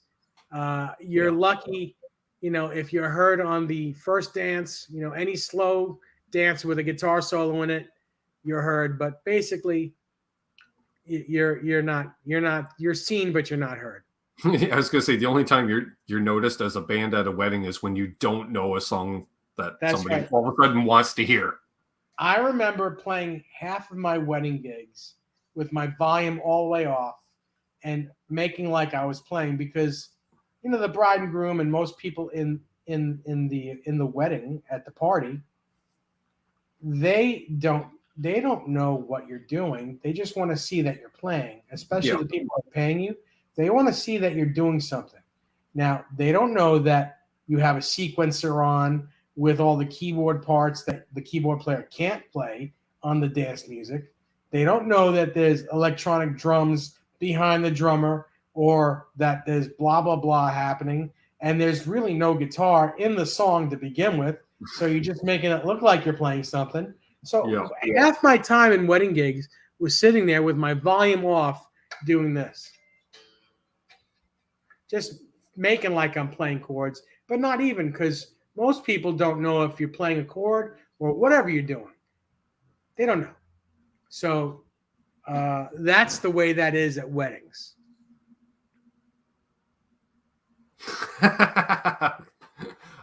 You're lucky, if you're heard on the first dance, any slow dance with a guitar solo in it, you're heard. But basically, you're seen, but you're not heard. I was gonna say the only time you're noticed as a band at a wedding is when you don't know a song that somebody all of a sudden wants to hear. I remember playing half of my wedding gigs with my volume all the way off and making like I was playing because the bride and groom and most people in the wedding at the party, they don't know what you're doing. They just want to see that you're playing, especially the people who are paying you. They want to see that you're doing something. Now, they don't know that you have a sequencer on with all the keyboard parts that the keyboard player can't play on the dance music. They don't know that there's electronic drums behind the drummer or that there's blah, blah, blah happening. And there's really no guitar in the song to begin with. So you're just making it look like you're playing something. So half my time in wedding gigs was sitting there with my volume off doing this. Just making like I'm playing chords, but not even, because most people don't know if you're playing a chord or whatever you're doing. They don't know. So that's the way that is at weddings.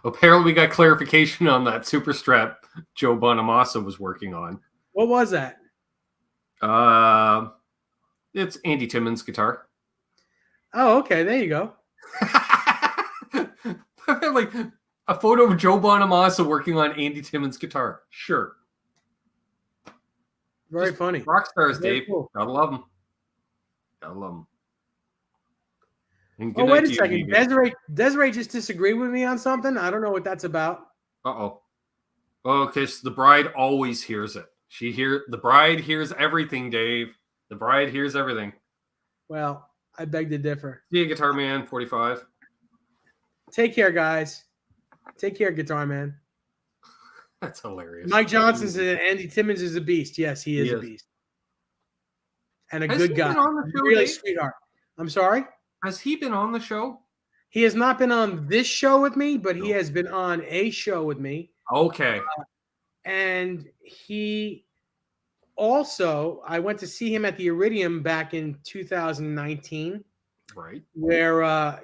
Apparently we got clarification on that super strap Joe Bonamassa was working on. What was that? It's Andy Timmons' guitar. Oh, okay. There you go. Like a photo of Joe Bonamassa working on Andy Timmons' guitar. Sure. Very funny. Rock stars, Very Dave. cool. Gotta love them. Gotta love them. Oh, wait a second. Desiree just disagreed with me on something. I don't know what that's about. Uh-oh. Okay, so the bride always hears it. The bride hears everything, Dave. The bride hears everything. Well, I beg to differ. See you, Guitar Man 45. Take care, guys. Take care, Guitar Man. That's hilarious. Mike Johnson said Andy Timmons is a beast. Yes, he is a beast. And a good guy. Really sweetheart. I'm sorry? Has he been on the show? He has not been on this show with me, but he has been on a show with me. Okay. And he Also, I went to see him at the Iridium back in 2019, Right. where I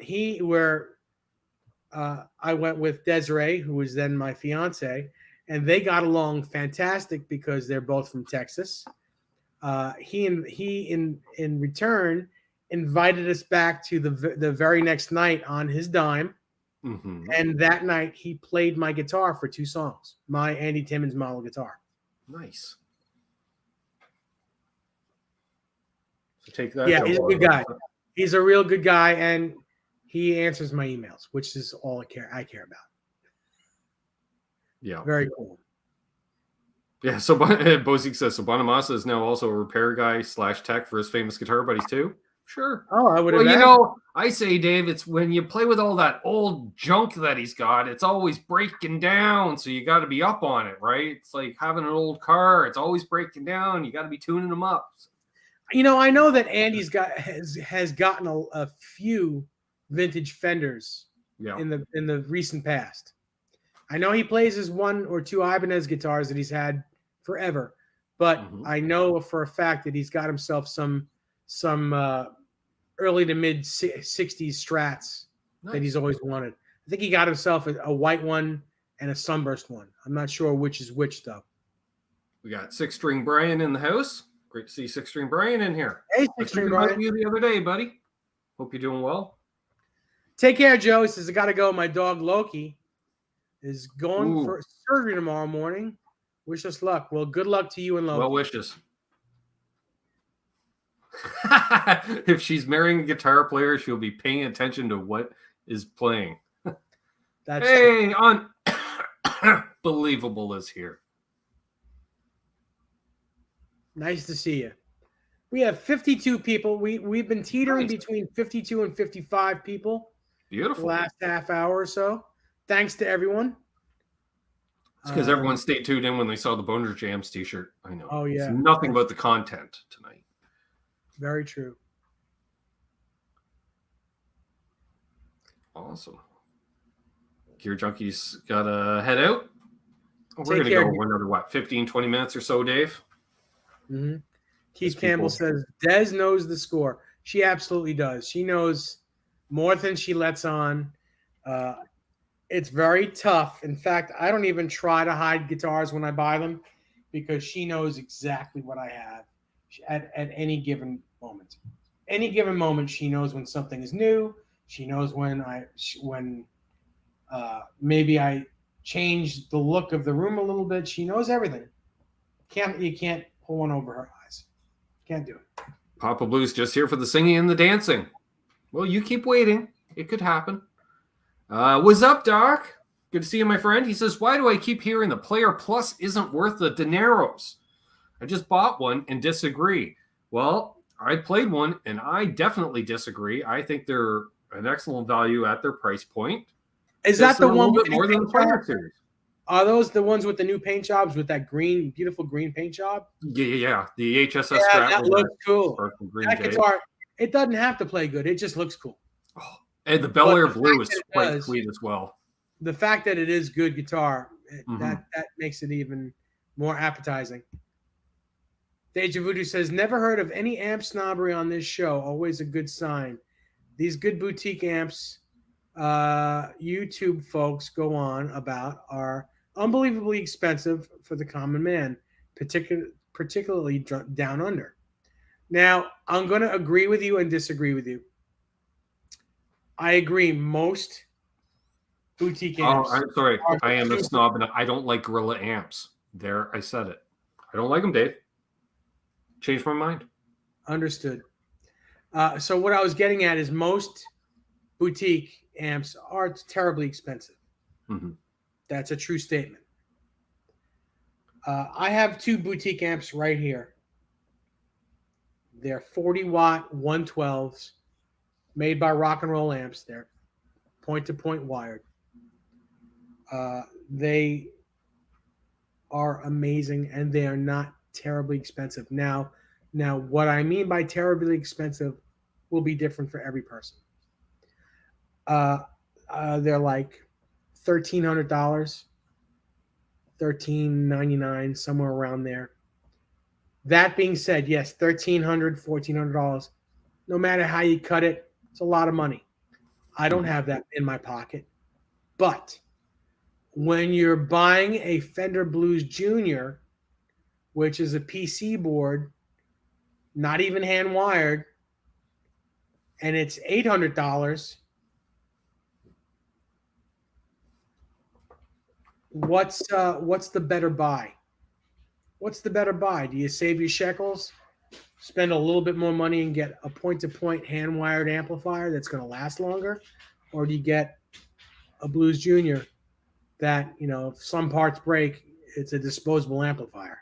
went with Desiree, who was then my fiance, and they got along fantastic because they're both from Texas. He in return invited us back to the very next night on his dime, Mm-hmm. and that night he played my guitar for 2 songs, my Andy Timmons model guitar. Nice. So take that. Yeah, Joe he's a Barton. good guy. He's a real good guy, and he answers my emails, which is all I care about. Yeah. Very cool. Yeah. So Bozic says so. Bonamassa is now also a repair guy / tech for his famous guitar buddies too. Sure. Oh, I would Well, have. you know, I say, Dave, it's when you play with all that old junk that he's got, it's always breaking down. So you got to be up on it, right? It's like having an old car; it's always breaking down. You got to be tuning them up. You know, I know that Andy's has gotten a few vintage Fenders Yeah. in the recent past. I know he plays his 1 or 2 Ibanez guitars that he's had forever, but I know for a fact that he's got himself some early to mid 60s Strats that he's always wanted. I think he got himself a white one and a sunburst one. I'm not sure which is which though. We got 6-string Brian in the house. Great to see 6-string Brian in here. Hey, I 6-string about Brian. you the other day, buddy. Hope you're doing well. Take care, Joe. He says I got to go. My dog Loki is going Ooh. for surgery tomorrow morning. Wish us luck. Well, good luck to you and Loki. Well wishes. If she's marrying a guitar player, she'll be paying attention to what is playing. That's hey, Unbelievable is here. Nice to see you. We have 52 people. We've been teetering Nice. between 52 and 55 people Beautiful. the last half hour or so. Thanks to everyone. It's because everyone stayed tuned in when they saw the Boner Jams t-shirt. I know. Oh, yeah. It's nothing but the content tonight. Very true. Awesome. Gear Junkies got to head out. We're Take going to care. go another, 15, 20 minutes or so, Dave? Mm-hmm. Keith Those Campbell people- says, Des knows the score. She absolutely does. She knows more than she lets on. It's very tough. In fact, I don't even try to hide guitars when I buy them because she knows exactly what I have at any given moment. Any given moment, she knows when something is new. She knows when maybe I change the look of the room a little bit. She knows everything. You can't pull one over her eyes. Can't do it. Papa Blue's just here for the singing and the dancing. Well, you keep waiting. It could happen. What's up, Doc? Good to see you, my friend. He says, why do I keep hearing the Player Plus isn't worth the dineros? I just bought one and disagree. Well, I played one and I definitely disagree. I think they're an excellent value at their price point. Is that the one with more than the Player Series? Are those the ones with the new paint jobs with that beautiful green paint job? Yeah. The HSS Yeah, strap. that looks cool. Green That guitar, it doesn't have to play good. It just looks cool. Oh, and the Bel Air But the Blue fact is that it quite does- sweet as well. The fact that it is good guitar, Mhm. that makes it even more appetizing. Deja Voodoo says, never heard of any amp snobbery on this show. Always a good sign. These good boutique amps YouTube folks go on about are unbelievably expensive for the common man, particularly down under. Now, I'm going to agree with you and disagree with you. I agree most boutique amps. Oh, I'm sorry. are I am a super- snob and I don't like Gorilla amps. There, I said it. I don't like them, Dave. Changed my mind. Understood. So what I was getting at is most boutique amps are terribly expensive. Mhm. That's a true statement. I have 2 boutique amps right here. They're 40-watt 112s made by Rock and Roll Amps. They're point-to-point wired. They are amazing, and they are not terribly expensive. Now, what I mean by terribly expensive will be different for every person. They're like $1,300, $1,399, somewhere around there. That being said, yes, $1,300, $1,400. No matter how you cut it, it's a lot of money. I don't have that in my pocket. But when you're buying a Fender Blues Junior, which is a PC board, not even hand wired, and it's $800, what's the better buy? What's the better buy? Do you save your shekels, spend a little bit more money and get a point-to-point hand-wired amplifier that's going to last longer, or do you get a Blues Junior that, if some parts break, it's a disposable amplifier?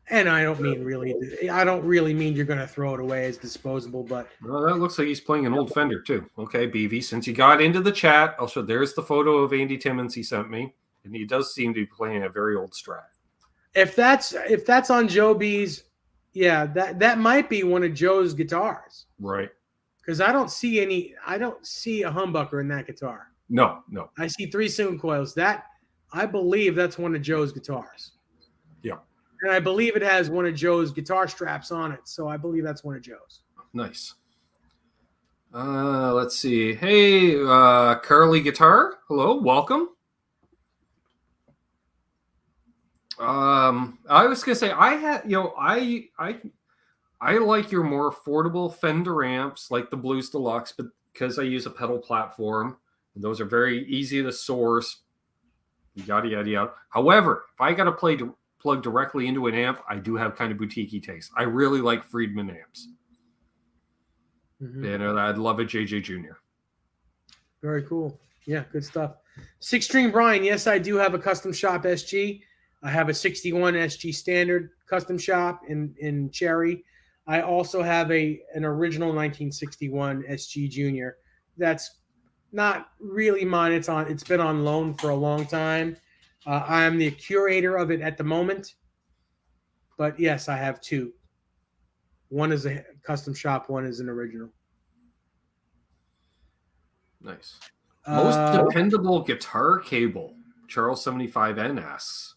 And I don't really mean you're going to throw it away as disposable, but Well, that looks like he's playing an old Fender too. Okay, BV, since you got into the chat, I'll show. There's the photo of Andy Timmons he sent me, and he does seem to be playing a very old Strat. if that's on Joe B's, yeah, that might be one of Joe's guitars, Right. because I don't see a humbucker in that guitar. No. I see 3 single coils. I believe that's one of Joe's guitars. Yeah. And I believe it has one of Joe's guitar straps on it, so I believe that's one of Joe's. Nice. Let's see. Hey, Carly Guitar. Hello, welcome. I was gonna say I like your more affordable Fender amps, like the Blues Deluxe, but because I use a pedal platform, and those are very easy to source. Yada yada yada. However, if I gotta plug directly into an amp, I do have kind of boutique taste. I really like Friedman amps. Mm-hmm. And I'd love a JJ Junior. Very cool. Yeah, good stuff. Six String Brian, yes, I do have a custom shop SG. I have a 61 SG standard custom shop in Cherry. I also have an original 1961 SG Junior. That's not really mine. It's been on loan for a long time. I am the curator of it at the moment. But yes, I have 2. One is a custom shop, one is an original. Nice. Most dependable guitar cable, Charles 75N asks.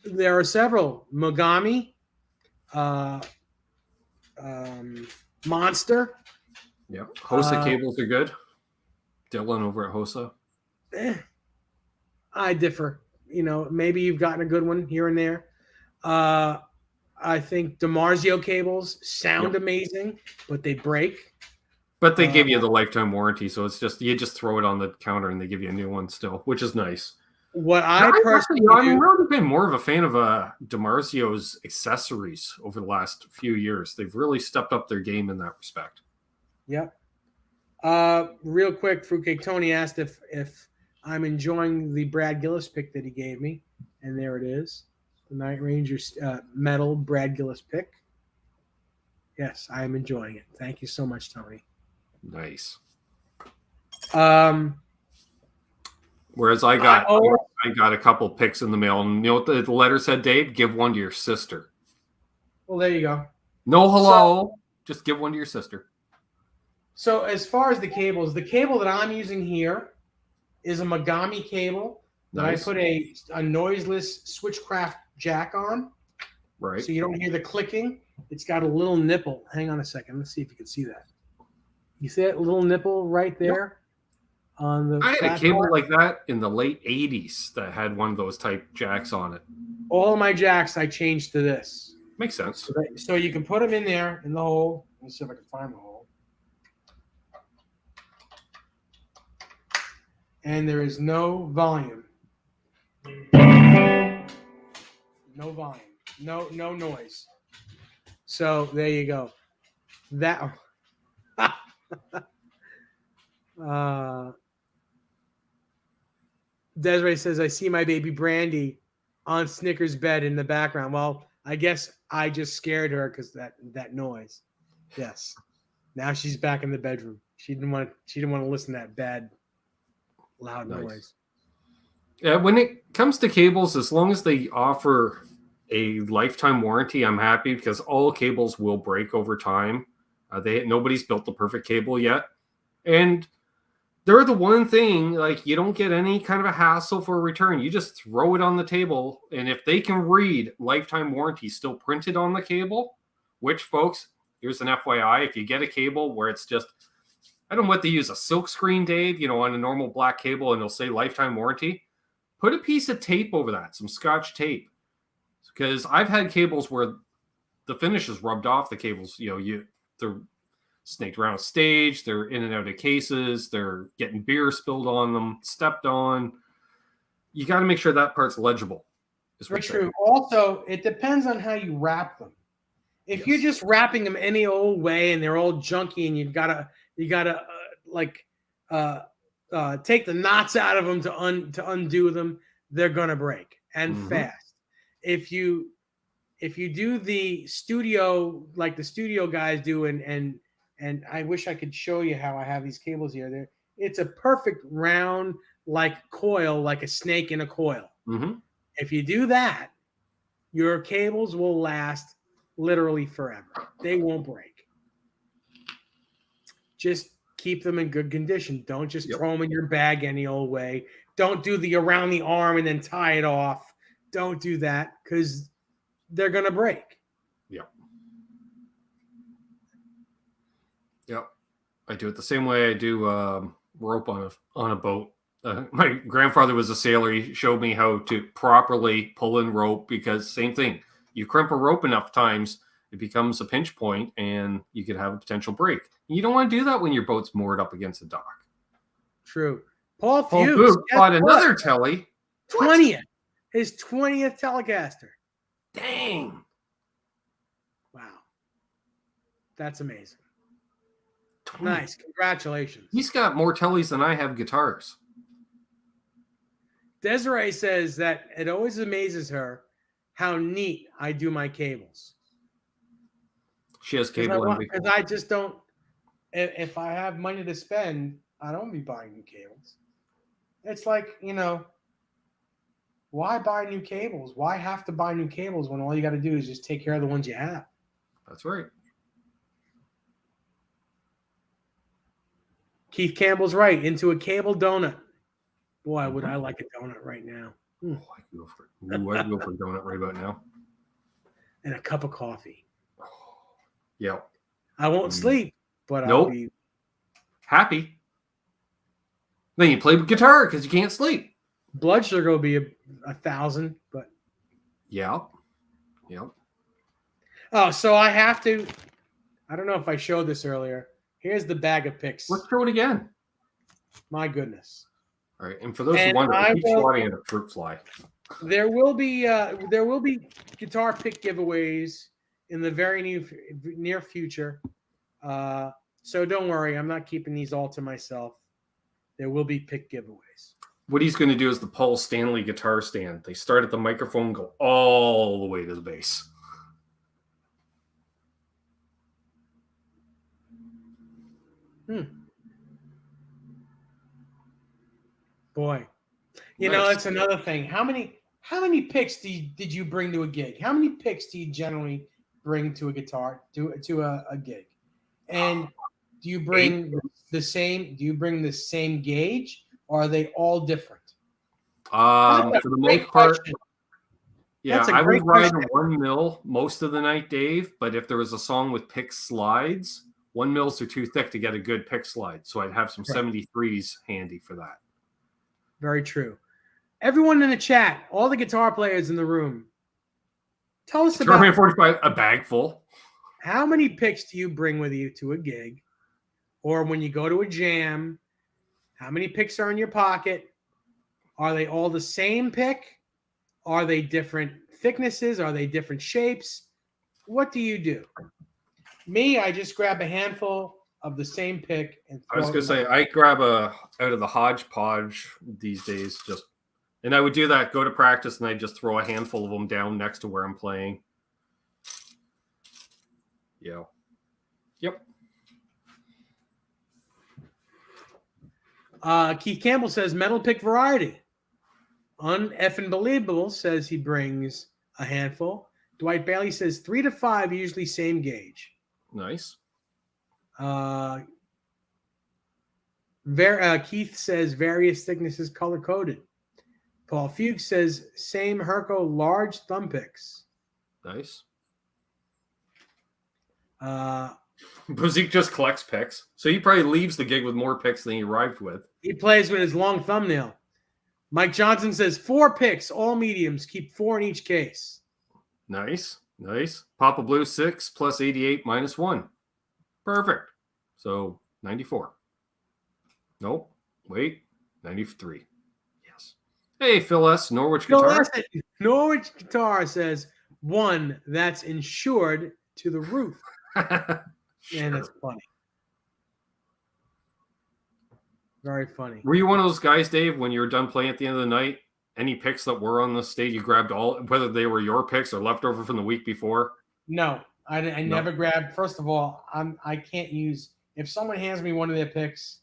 There are several. Mogami, Monster. Yeah. Hosa cables are good. Dylan over at Hosa. I differ. Maybe you've gotten a good one here and there. I think DiMarzio cables sound amazing, but they break. But they give you the lifetime warranty, so it's just you just throw it on the counter and they give you a new one still, which is nice. What I personally I've really been more of a fan of DiMarzio's accessories over the last few years. They've really stepped up their game in that respect. Yep. Real quick, Fruitcake Tony asked if I'm enjoying the Brad Gillis pick that he gave me, and there it is, the Night Ranger metal Brad Gillis pick. Yes, I am enjoying it. Thank you so much, Tony. Nice. Whereas I got a couple picks in the mail, and you know what the letter said, Dave? Give one to your sister. Well, there you go. No hello, just give one to your sister. So as far as the cables, the cable that I'm using here is a Mogami cable that I put a noiseless Switchcraft jack on. Right. So you don't hear the clicking. It's got a little nipple. Hang on a second. Let's see if you can see that. You see that little nipple right there? Yep. On the I had a cable like that in the late 80s that had one of those type jacks on it. All my jacks I changed to this. Makes sense. So you can put them in there in the hole. Let's see if I can find the hole. And there is no volume. No volume. No noise. So there you go. That Desiree says, I see my baby Brandy on Snickers' bed in the background. Well, I guess I just scared her because that noise. Yes. Now she's back in the bedroom. She didn't want to listen to that bad, loud noise. Yeah, when it comes to cables, as long as they offer a lifetime warranty, I'm happy because all cables will break over time. Nobody's built the perfect cable yet, and they're the one thing, like, you don't get any kind of a hassle for a return. You just throw it on the table, and if they can read lifetime warranty still printed on the cable, which, folks, here's an FYI, if you get a cable where it's just, I don't know what they use, a silk screen, Dave, on a normal black cable, and it'll say lifetime warranty, put a piece of tape over that, some Scotch tape, because I've had cables where the finish is rubbed off the cables. They're snaked around a stage, they're in and out of cases, they're getting beer spilled on them, stepped on. You got to make sure that part's legible. Very true. Also, it depends on how you wrap them. If you're just wrapping them any old way and they're all junky, and you gotta take the knots out of them to undo them, they're gonna break and fast. If you do the studio like the studio guys do, and I wish I could show you how I have these cables here. It's a perfect round like coil, like a snake in a coil. If you do that, your cables will last literally forever. They won't break. Just keep them in good condition. Don't just throw them in your bag any old way. Don't do the around the arm and then tie it off. Don't do that, because they're going to break. Yep. I do it the same way I do rope on a boat. My grandfather was a sailor. He showed me how to properly pull in rope, because same thing. You crimp a rope enough times, it becomes a pinch point, and you could have a potential break. You don't want to do that when your boat's moored up against a dock. True. Paul Fuchs bought another telly. 20th. His 20th Telecaster. Dang. Wow. That's amazing. Nice. Congratulations. He's got more tellies than I have guitars. Desiree says that it always amazes her how neat I do my cables. She has cable. Because I just don't, if I have money to spend, I don't be buying new cables. It's like, why buy new cables? Why have to buy new cables when all you got to do is just take care of the ones you have? That's right. Keith Campbell's right. Into a cable donut. Boy, would I like a donut right now. Oh, I can go for it. I'd go for a donut right about now. And a cup of coffee. Yeah. I won't sleep, but I'll be happy. Then you play guitar because you can't sleep. Blood sugar will be 1,000, but yeah. Oh, so I have to. I don't know if I showed this earlier. Here's the bag of picks. Let's show it again. My goodness. All right, and for those who wonder, I keep swatting at a fruit fly. There will be guitar pick giveaways in the very near future. So don't worry, I'm not keeping these all to myself. There will be pick giveaways. What he's going to do is the Paul Stanley guitar stand. They start at the microphone, go all the way to the bass. Boy, that's another thing. How many picks did you bring to a gig? How many picks do you generally bring to a guitar to a gig? And do you bring the same? Do you bring the same gauge, or are they all different? For the most part, yeah, I would ride a 1 mil most of the night, Dave. But if there was a song with pick slides, 1 mils are too thick to get a good pick slide. So I'd have some 73s handy for that. Very true. Everyone in the chat, all the guitar players in the room, tell us about 45, a bag full. How many picks do you bring with you to a gig, or when you go to a jam? How many picks are in your pocket? Are they all the same pick? Are they different thicknesses? Are they different shapes? What do you do? Me, I just grab a handful of the same pick. And I was going to say, I grab out of the hodgepodge these days, and I would do that, go to practice, and I just throw a handful of them down next to where I'm playing. Yeah. Yep. Keith Campbell says metal pick variety. Uneffin' Believable says he brings a handful. Dwight Bailey says 3 to 5, usually same gauge. Nice. Keith says various thicknesses color coded. Paul Fuchs says same Herco large thumb picks. Nice. Uh, Bozique just collects picks, so he probably leaves the gig with more picks than he arrived with. he plays with his long thumbnail. Mike Johnson says 4 picks, all mediums. Keep 4 in each case. Nice. Papa Blue 6 plus 88 minus 1. Perfect. So 94. Nope. Wait. 93. Yes. Hey, Phil S. Norwich Guitar. Norwich Guitar says 1 that's insured to the roof. Sure. Man, that's funny. Very funny. Were you one of those guys, Dave, when you were done playing at the end of the night, any picks that were on the stage, you grabbed all, whether they were your picks or leftover from the week before? No, I never grabbed. First of all, I can't use, if someone hands me one of their picks,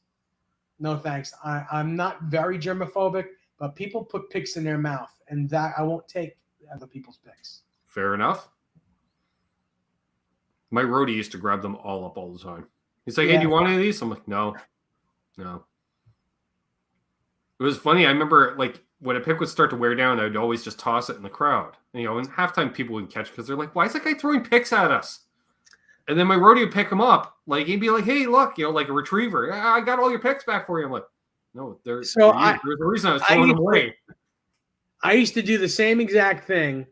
no thanks. I'm not very germophobic, but people put picks in their mouth, and that I won't take other people's picks. Fair enough. My roadie used to grab them all up all the time. He's like, hey, do you want any of these? I'm like, no. It was funny. I remember, like, when a pick would start to wear down, I'd always just toss it in the crowd. And, and halftime people would catch because they're like, why is that guy throwing picks at us? And then my roadie would pick them up. Like, he'd be like, hey, look, like a retriever. I got all your picks back for you. I'm like, no, there's a reason I was throwing them away. I used to do the same exact thing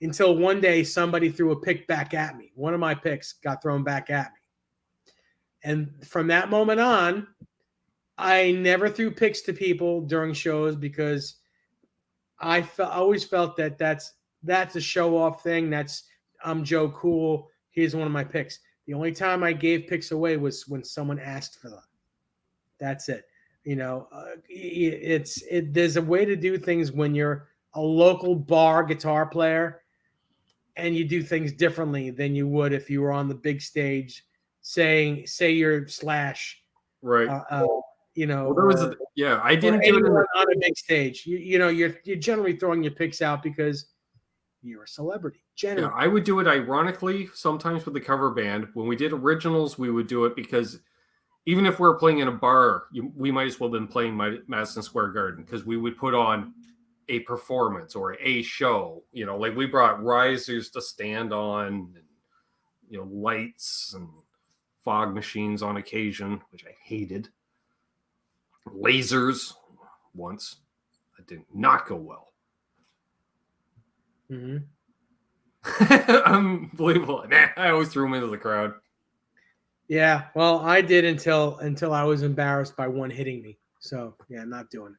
until one day somebody threw a pick back at me. One of my picks got thrown back at me. And from that moment on, I never threw picks to people during shows because I always felt that that's a show-off thing. I'm Joe Cool. Here's one of my picks. The only time I gave picks away was when someone asked for them. That's it. There's a way to do things when you're a local bar guitar player, and you do things differently than you would if you were on the big stage, say you're Slash, right? I didn't do it on a big stage. You're generally throwing your picks out because you're a celebrity. Generally, I would do it ironically sometimes with the cover band. When we did originals, we would do it because even if we're playing in a bar, we might as well have been playing Madison Square Garden because we would put on a performance or a show. Like we brought risers to stand on, and, lights and fog machines on occasion, which I hated. Lasers once. That did not go well. Mm-hmm. Unbelievable. I always threw them into the crowd. Yeah, well, I did until I was embarrassed by one hitting me. So yeah, I'm not doing it.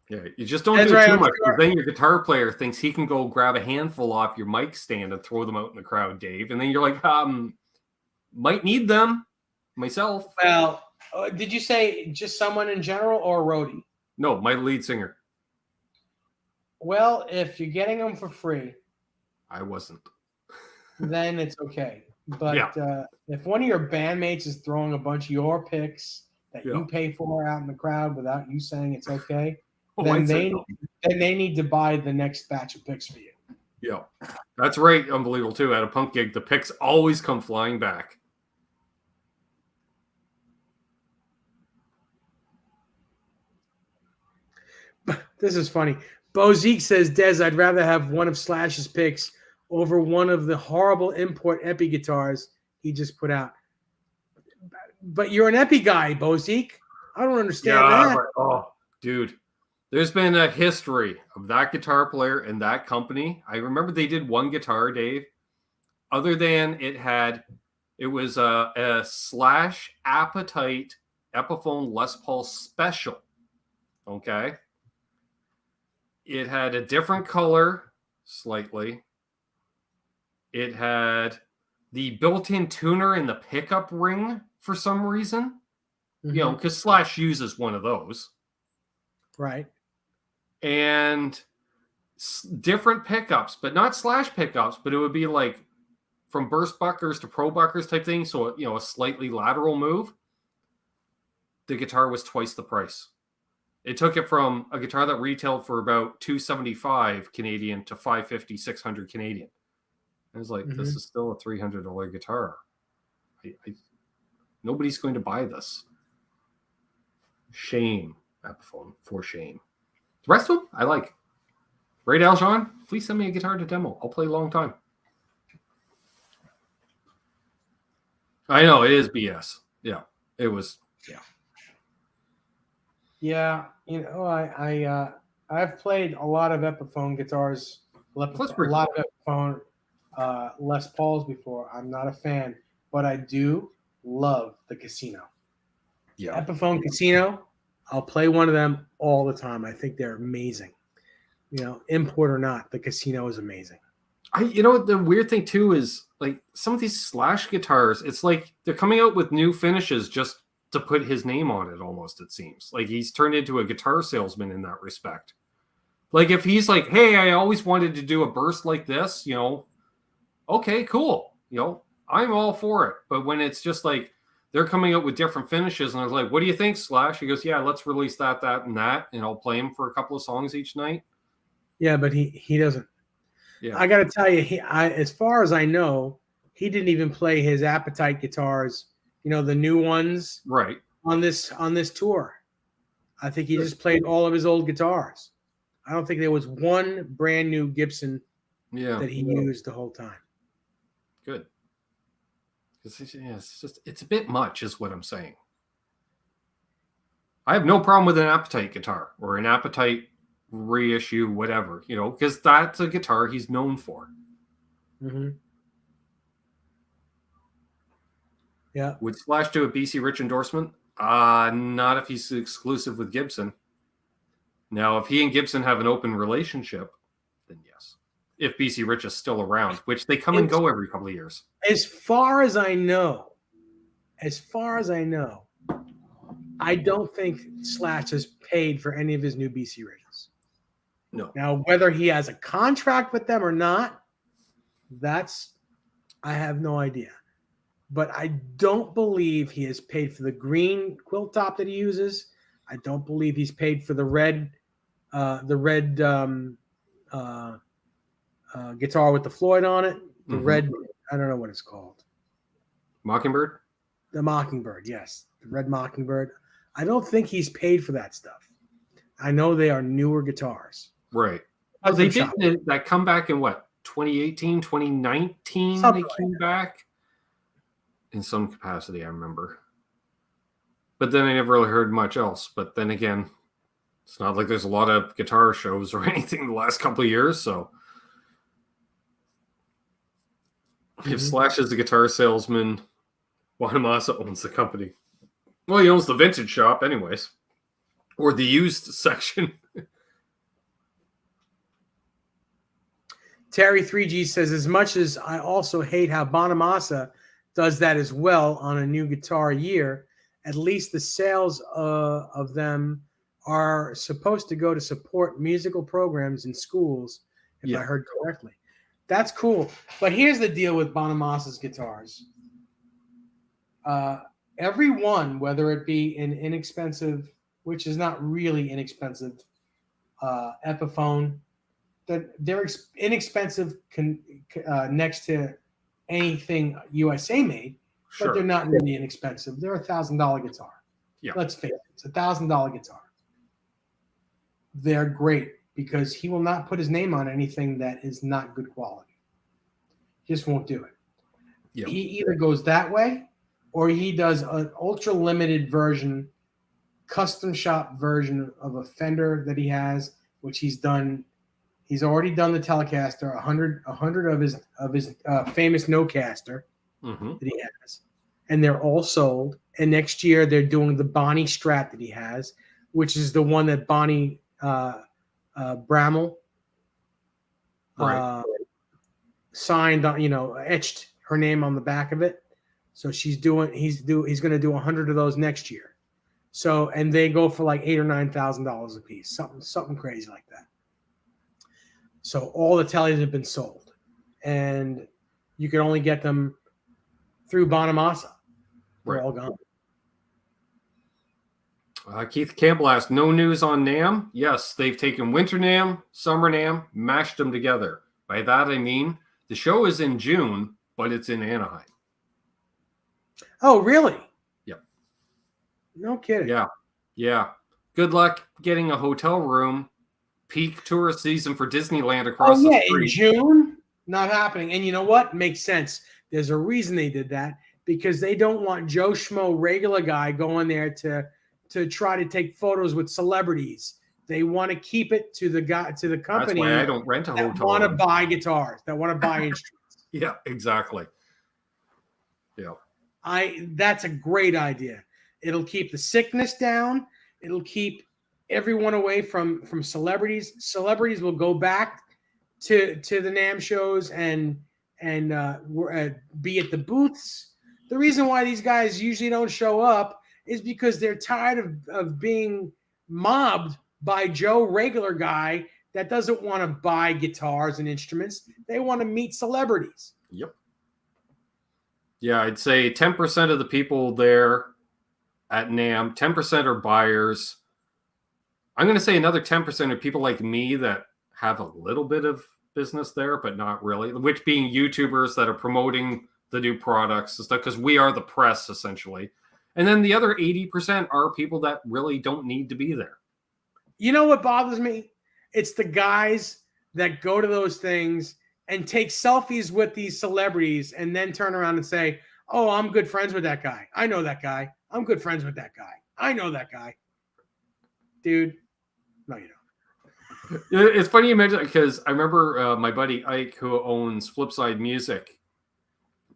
Yeah, you just don't do it too much. Sure. Then your guitar player thinks he can go grab a handful off your mic stand and throw them out in the crowd, Dave. And then you're like, might need them myself. Well, did you say just someone in general or a roadie? No, my lead singer. Well, if you're getting them for free, I wasn't. Then it's okay. But if one of your bandmates is throwing a bunch of your picks that you pay for out in the crowd without you saying it's okay, then they need to buy the next batch of picks for you. Yeah, that's right. Unbelievable too. At a punk gig, the picks always come flying back. This is funny. Bozique says, Des, I'd rather have one of Slash's picks over one of the horrible import Epi guitars he just put out. But you're an Epi guy, Bozique. I don't understand that. But, dude, there's been a history of that guitar player and that company. I remember they did one guitar, Dave. Other than it was a Slash Appetite Epiphone Les Paul Special. Okay. It had a different color, slightly. It had the built-in tuner in the pickup ring for some reason. Mm-hmm. Because Slash uses one of those. Right. And different pickups, but not Slash pickups, but it would be like from burst buckers to pro buckers type thing. So, a slightly lateral move. The guitar was twice the price. It took it from a guitar that retailed for about $275 Canadian to $550, $600 Canadian. I was like, This is still a $300 guitar. Nobody's going to buy this. Shame, Epiphone, for shame. The rest of them, I like. Right, Aljon? Please send me a guitar to demo. I'll play a long time. I know, it is BS. Yeah, it was. Yeah. Yeah, I've played a lot of Epiphone guitars, a lot of Epiphone Les Pauls before. I'm not a fan, but I do love the Casino. Yeah. Epiphone Casino, I'll play one of them all the time. I think they're amazing. Import or not, the Casino is amazing. The weird thing too is like some of these Slash guitars, it's like they're coming out with new finishes just to put his name on it. Almost, it seems like he's turned into a guitar salesman in that respect. Like if he's like, "Hey, I always wanted to do a burst like this," okay, cool. I'm all for it. But when it's just like they're coming out with different finishes, and I was like, "What do you think, Slash?" He goes, "Yeah, let's release that, and I'll play him for a couple of songs each night." Yeah, but he doesn't. Yeah, I got to tell you, as far as I know, he didn't even play his Appetite guitars. The new ones, right, on this tour. I think he just played all of his old guitars. I don't think there was one brand new Gibson that he used the whole time. Good. It's a bit much, is what I'm saying. I have no problem with an Appetite guitar or an Appetite reissue, whatever, because that's a guitar he's known for. Mm-hmm. Yeah. Would Slash do a BC Rich endorsement? Not if he's exclusive with Gibson. Now, if he and Gibson have an open relationship, then yes. If BC Rich is still around, which they come and go every couple of years. As far as I know, I don't think Slash has paid for any of his new BC Riches. No. Now, whether he has a contract with them or not, I have no idea. But I don't believe he has paid for the green quilt top that he uses. I don't believe he's paid for the red guitar with the Floyd on it. The red, I don't know what it's called. Mockingbird? The Mockingbird, yes. The red Mockingbird. I don't think he's paid for that stuff. I know they are newer guitars. Right. They did that comeback in what? 2018, 2019 Something they came back in some capacity, I remember. But then I never really heard much else. But then again, it's not like there's a lot of guitar shows or anything the last couple of years. So if Slash is a guitar salesman, Bonamassa owns the company. Well, he owns the vintage shop anyways. Or the used section. Terry 3G says, as much as I also hate how Bonamassa does that as well on a new guitar a year, at least the sales of them are supposed to go to support musical programs in schools, if I heard correctly. That's cool. But here's the deal with Bonamassa's guitars. Every one, whether it be an inexpensive, which is not really inexpensive, Epiphone, they're inexpensive next to anything USA made, but they're not really inexpensive. They're $1,000 guitar. Yeah. Let's face it, it's $1,000 guitar. They're great because he will not put his name on anything that is not good quality. He just won't do it. Yep. He either goes that way or he does an ultra limited version, custom shop version of a Fender that he has, which he's done. He's already done the Telecaster, 100 of his famous Nocaster that he has, and they're all sold. And next year they're doing the Bonnie Strat that he has, which is the one that Bonnie Bramall signed on, etched her name on the back of it. So he's going to do 100 of those next year. So, and they go for like $8,000 or $9,000 a piece, something crazy like that. So all the Tellys have been sold, and you can only get them through Bonamassa. They're all gone. Keith Campbell asked, no news on NAMM? Yes, they've taken Winter NAMM, Summer NAMM, mashed them together. By that I mean the show is in June, but it's in Anaheim. Oh, really? No kidding. Yeah. Yeah. Good luck getting a hotel room. Peak tourist season for Disneyland across Oh the yeah, in street. June, not happening. And you know what? Makes sense. There's a reason they did that, because they don't want Joe Schmo regular guy going there to try to take photos with celebrities. They want to keep it to the That's why I company don't rent a that hotel want to room. buy guitars, that want to buy instruments. Yeah, exactly. Yeah. That's a great idea. It'll keep the sickness down. It'll keep everyone away from celebrities. Celebrities will go back to the NAMM shows and be at the booths. The reason why these guys usually don't show up is because they're tired of being mobbed by Joe regular guy that doesn't want to buy guitars and instruments. They want to meet celebrities. Yep. Yeah, I'd say 10% of the people there at NAMM, 10% are buyers. I'm going to say another 10% are people like me that have a little bit of business there, but not really, which being YouTubers that are promoting the new products and stuff, because we are the press essentially. And then the other 80% are people that really don't need to be there. You know what bothers me? It's the guys that go to those things and take selfies with these celebrities and then turn around and say, "Oh, I'm good friends with that guy. I know that guy. I'm good friends with that guy. I know that guy." Dude, no, you don't. It's funny you mention that, because I remember my buddy Ike, who owns Flipside Music,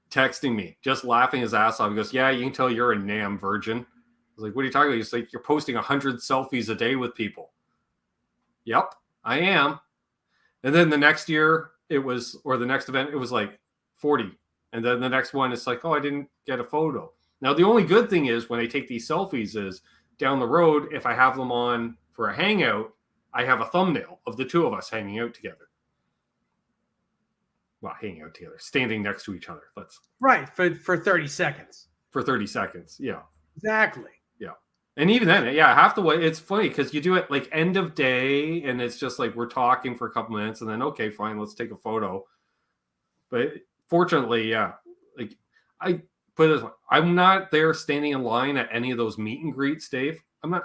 texting me, just laughing his ass off. He goes, "Yeah, you can tell you're a NAMM virgin." I was like, "What are you talking about?" He's like, "You're posting 100 selfies a day with people." Yep, I am. And then the next year it was, or the next event, it was like 40. And then the next one, it's like, "Oh, I didn't get a photo." Now, the only good thing is when I take these selfies is down the road, if I have them on for a hangout, I have a thumbnail of the two of us hanging out together. Well, hanging out together, standing next to each other. Right, for 30 seconds. For 30 seconds. Yeah. Exactly. Yeah. And even then, yeah, half the way, it's funny because you do it like end of day and it's just like we're talking for a couple minutes and then, okay, fine, let's take a photo. But fortunately, yeah, like I put it this way, I'm not there standing in line at any of those meet and greets, Dave. I'm not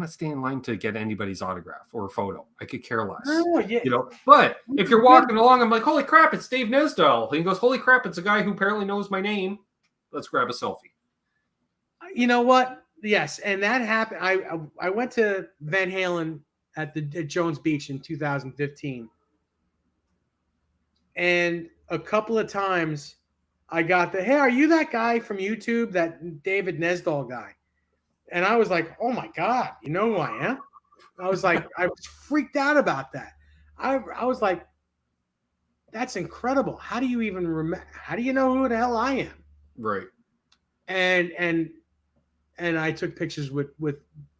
standing in line to get anybody's autograph or a photo. I could care less. Oh, yeah. You know, but if you're walking along, I'm like, "Holy crap, it's Dave Nesdahl." He goes, "Holy crap, it's a guy who apparently knows my name. Let's grab a selfie." You know what? Yes, and that happened. I went to Van Halen at Jones Beach in 2015, and a couple of times I got "Hey, are you that guy from YouTube, that David Nesdahl guy?" And I was like, "Oh my God, you know who I am?" I was like, I was freaked out about that. I was like, "That's incredible. How do you even remember? How do you know who the hell I am?" Right. And I took pictures with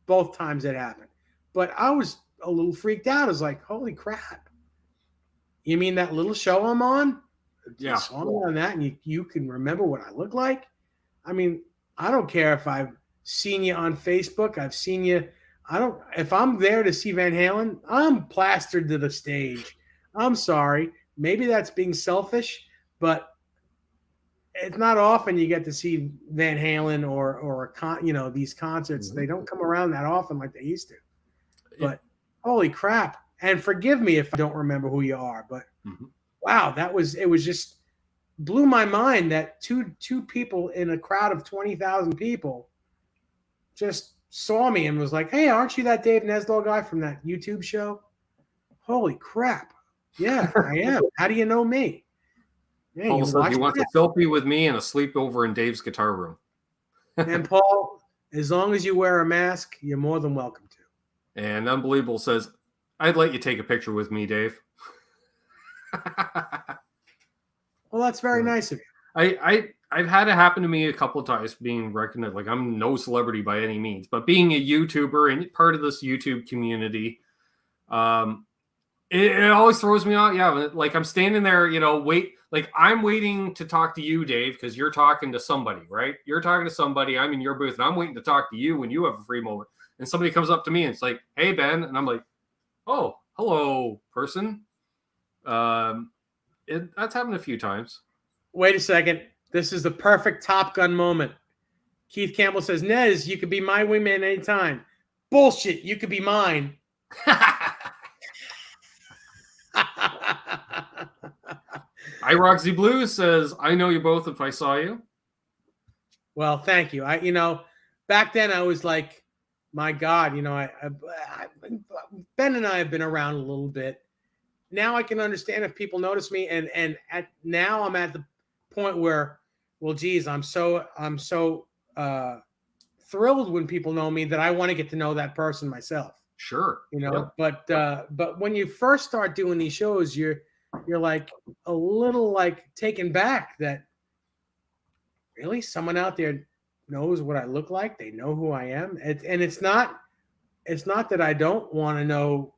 both times it happened. But I was a little freaked out. I was like, "Holy crap. You mean that little show I'm on? Yeah. You saw me on that and you can remember what I look like?" I mean, I don't care if I've seen you on Facebook. I've seen you. If I'm there to see Van Halen, I'm plastered to the stage. I'm sorry. Maybe that's being selfish, but it's not often you get to see Van Halen or these concerts. Mm-hmm. They don't come around that often like they used to. But holy crap. And forgive me if I don't remember who you are, but wow, it was just blew my mind that two people in a crowd of 20,000 people just saw me and was like, "Hey, aren't you that Dave Nesdahl guy from that YouTube show?" Holy crap. Yeah, I am. How do you know me? Yeah, Paul says he wants a selfie with me and a sleepover in Dave's guitar room. And Paul, as long as you wear a mask, you're more than welcome to. And Unbelievable says, "I'd let you take a picture with me, Dave." Well, that's very nice of you. I've had it happen to me a couple of times, being recognized. Like, I'm no celebrity by any means, but being a YouTuber and part of this YouTube community, it always throws me out. Yeah, like I'm standing there, I'm waiting to talk to you, Dave, because you're talking to somebody, right? You're talking to somebody. I'm in your booth, and I'm waiting to talk to you when you have a free moment. And somebody comes up to me and it's like, "Hey, Ben," and I'm like, "Oh, hello, person." That's happened a few times. Wait a second. This is the perfect Top Gun moment. Keith Campbell says, Nez, you could be my wingman anytime. Bullshit. You could be mine. Roxy Blue says, I know you both if I saw you. Well, thank you. Back then I was like, my God, Ben and I have been around a little bit. Now I can understand if people notice me, and now I'm at the point where, well, geez, I'm so thrilled when people know me that I want to get to know that person myself. Sure. Yep. But when you first start doing these shows, you're like a little like taken back that really someone out there knows what I look like. They know who I am. And it's not that I don't want to know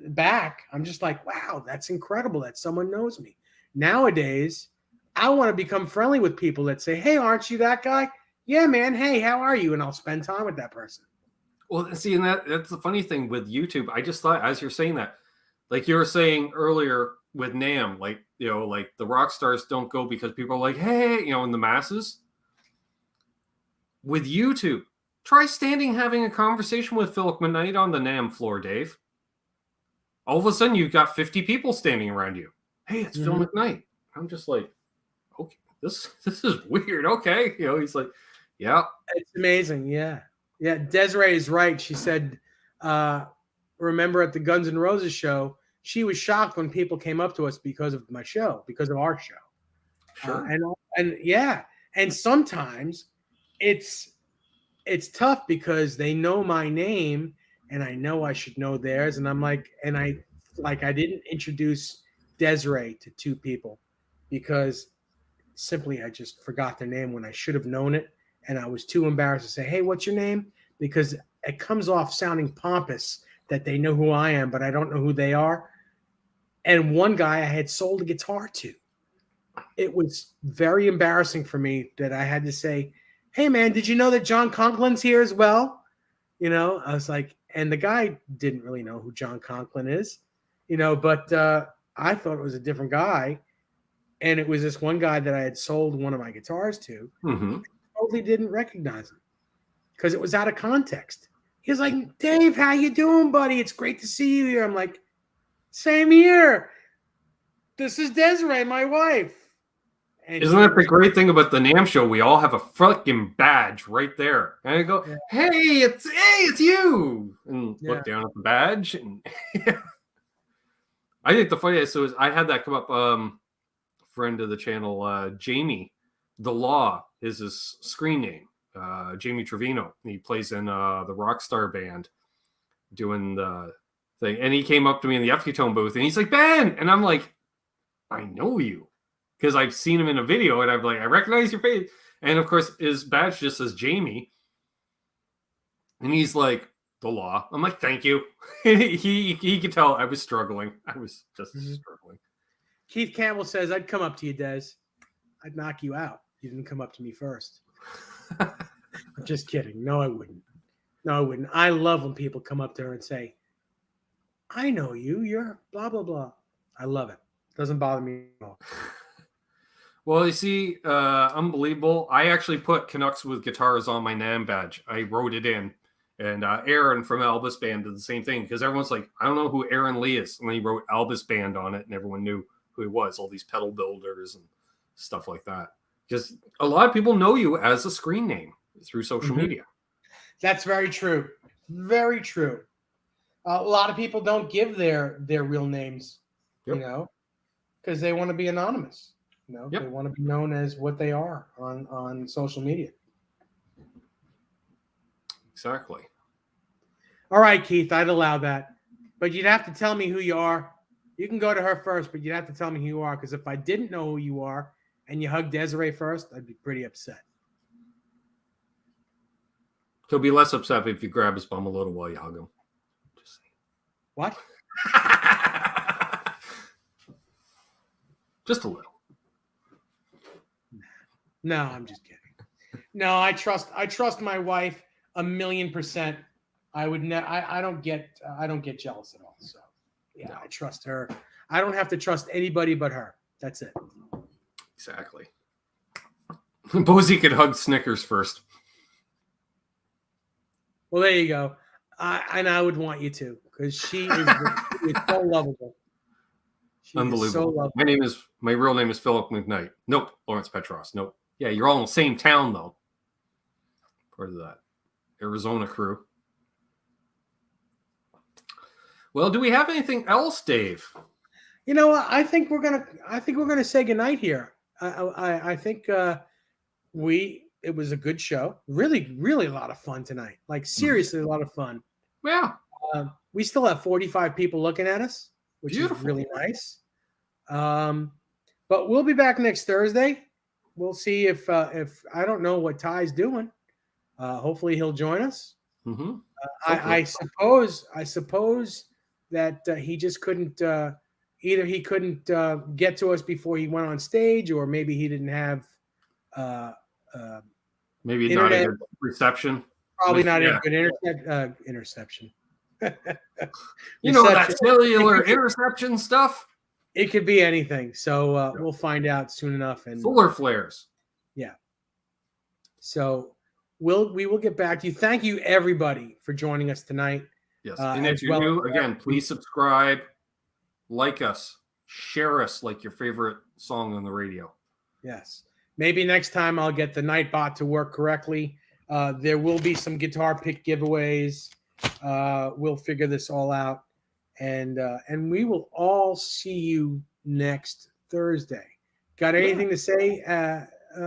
back. I'm just like, wow, that's incredible that someone knows me. Nowadays, I want to become friendly with people that say, hey, aren't you that guy? Yeah, man. Hey, how are you? And I'll spend time with that person. Well, see, and that's the funny thing with YouTube. I just thought, as you're saying that, like you were saying earlier with Nam, like, like the rock stars don't go because people are like, hey, in the masses. With YouTube, try having a conversation with Philip McKnight on the NAMM floor, Dave. All of a sudden, you've got 50 people standing around you. Hey, it's Phil McKnight. I'm just like, okay, this is weird. Okay, he's like, yeah, it's amazing. Yeah. Desiree is right. She said, remember at the Guns N' Roses show, she was shocked when people came up to us because of my show, because of our show. Sure. And sometimes it's tough because they know my name and I know I should know theirs. And I'm like, I didn't introduce Desiree to two people because simply I just forgot their name when I should have known it. And I was too embarrassed to say, hey, what's your name? Because it comes off sounding pompous that they know who I am, but I don't know who they are. And one guy I had sold a guitar to. It was very embarrassing for me that I had to say, hey, man, did you know that John Conklin's here as well? I was like, and the guy didn't really know who John Conklin is, but I thought it was a different guy. And it was this one guy that I had sold one of my guitars to. Mm-hmm. I totally didn't recognize him because it was out of context. He was like, Dave, how you doing, buddy? It's great to see you here. I'm like, same here. This is Desiree, my wife. And isn't that the great thing about the NAMM show? We all have a fucking badge right there. And I go, hey, it's you. And look down at the badge. And I think the funniest is I had that come up, friend of the channel, Jamie, The Law is his screen name. Jamie Trevino. He plays in the Rockstar band doing the thing. And he came up to me in the FQ-Tone booth and he's like, Ben! And I'm like, I know you. Because I've seen him in a video and I'm like, I recognize your face. And of course, his badge just says Jamie. And he's like, The Law. I'm like, thank you. he could tell I was struggling. I was just struggling. Keith Campbell says, I'd come up to you, Des. I'd knock you out. You didn't come up to me first. I'm just kidding. No, I wouldn't. I love when people come up to her and say, I know you. You're blah, blah, blah. I love it. Doesn't bother me at all. Well, you see, unbelievable. I actually put Canucks with Guitars on my NAMM badge. I wrote it in. And Aaron from Albus Band did the same thing because everyone's like, I don't know who Aaron Lee is. And then he wrote Albus Band on it and everyone knew who he was, all these pedal builders and stuff like that. Because a lot of people know you as a screen name through social media. That's very true. Very true. A lot of people don't give their real names, because they want to be anonymous. They want to be known as what they are on social media. Exactly. All right, Keith, I'd allow that. But you'd have to tell me who you are. You can go to her first, but you'd have to tell me who you are, because if I didn't know who you are and you hug Desiree first, I'd be pretty upset. He'll be less upset if you grab his bum a little while you hug him. Just saying. What? Just a little. No, I'm just kidding. No, I trust my wife 1,000,000%. I would I don't get jealous at all. So yeah, no. I trust her. I don't have to trust anybody but her. That's it. Exactly. Bozy could hug Snickers first. Well, there you go. I would want you to, because she is so lovable. She Unbelievable. is so lovable. My real name is Philip McKnight. Nope, Lawrence Petros. Nope. Yeah, you're all in the same town though. Part of that Arizona crew. Well, do we have anything else, Dave? You know what? I think we're gonna say goodnight here. I think it was a good show. Really, really a lot of fun tonight. Like seriously, a lot of fun. Yeah. We still have 45 people looking at us, which Beautiful. is really nice. But we'll be back next Thursday. We'll see if I don't know what Ty's doing. Hopefully he'll join us. Mm-hmm. I suppose that he just couldn't. Either he couldn't get to us before he went on stage, or maybe he didn't have. Maybe internet. not a good reception. Probably not a good interception. You know that cellular interception stuff? It could be anything. So we'll find out soon enough. And solar flares. Yeah. So we will get back to you. Thank you everybody for joining us tonight. Yes. And if you're new, again, please subscribe, like us, share us like your favorite song on the radio. Yes. Maybe next time I'll get the Nightbot to work correctly. There will be some guitar pick giveaways. We'll figure this all out, and we will all see you next Thursday. Got anything to say,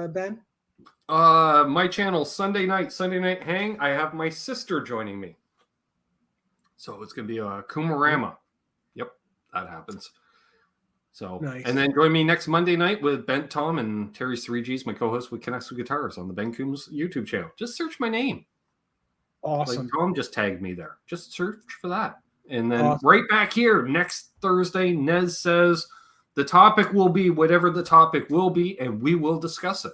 Ben? My channel Sunday night hang. I have my sister joining me, so it's gonna be a Kumarama. Yep, that happens. So, nice. And then join me next Monday night with Ben, Tom, and Terry's 3Gs, my co-host with Connects with Guitars on the Ben Coombs YouTube channel. Just search my name. Awesome. Like Tom just tagged me there. Just search for that. And then right back here next Thursday, Nez says the topic will be whatever the topic will be, and we will discuss it.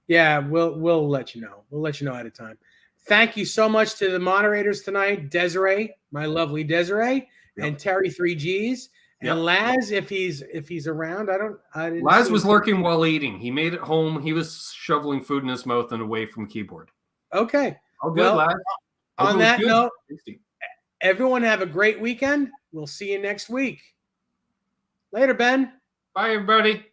Yeah, we'll let you know. We'll let you know ahead of time. Thank you so much to the moderators tonight, Desiree, my lovely Desiree, and Terry 3Gs. And Laz, if he's around, I didn't. Laz was lurking while eating. He made it home. He was shoveling food in his mouth and away from keyboard. Okay. Oh, good, Laz. On that note, everyone have a great weekend. We'll see you next week. Later, Ben. Bye, everybody.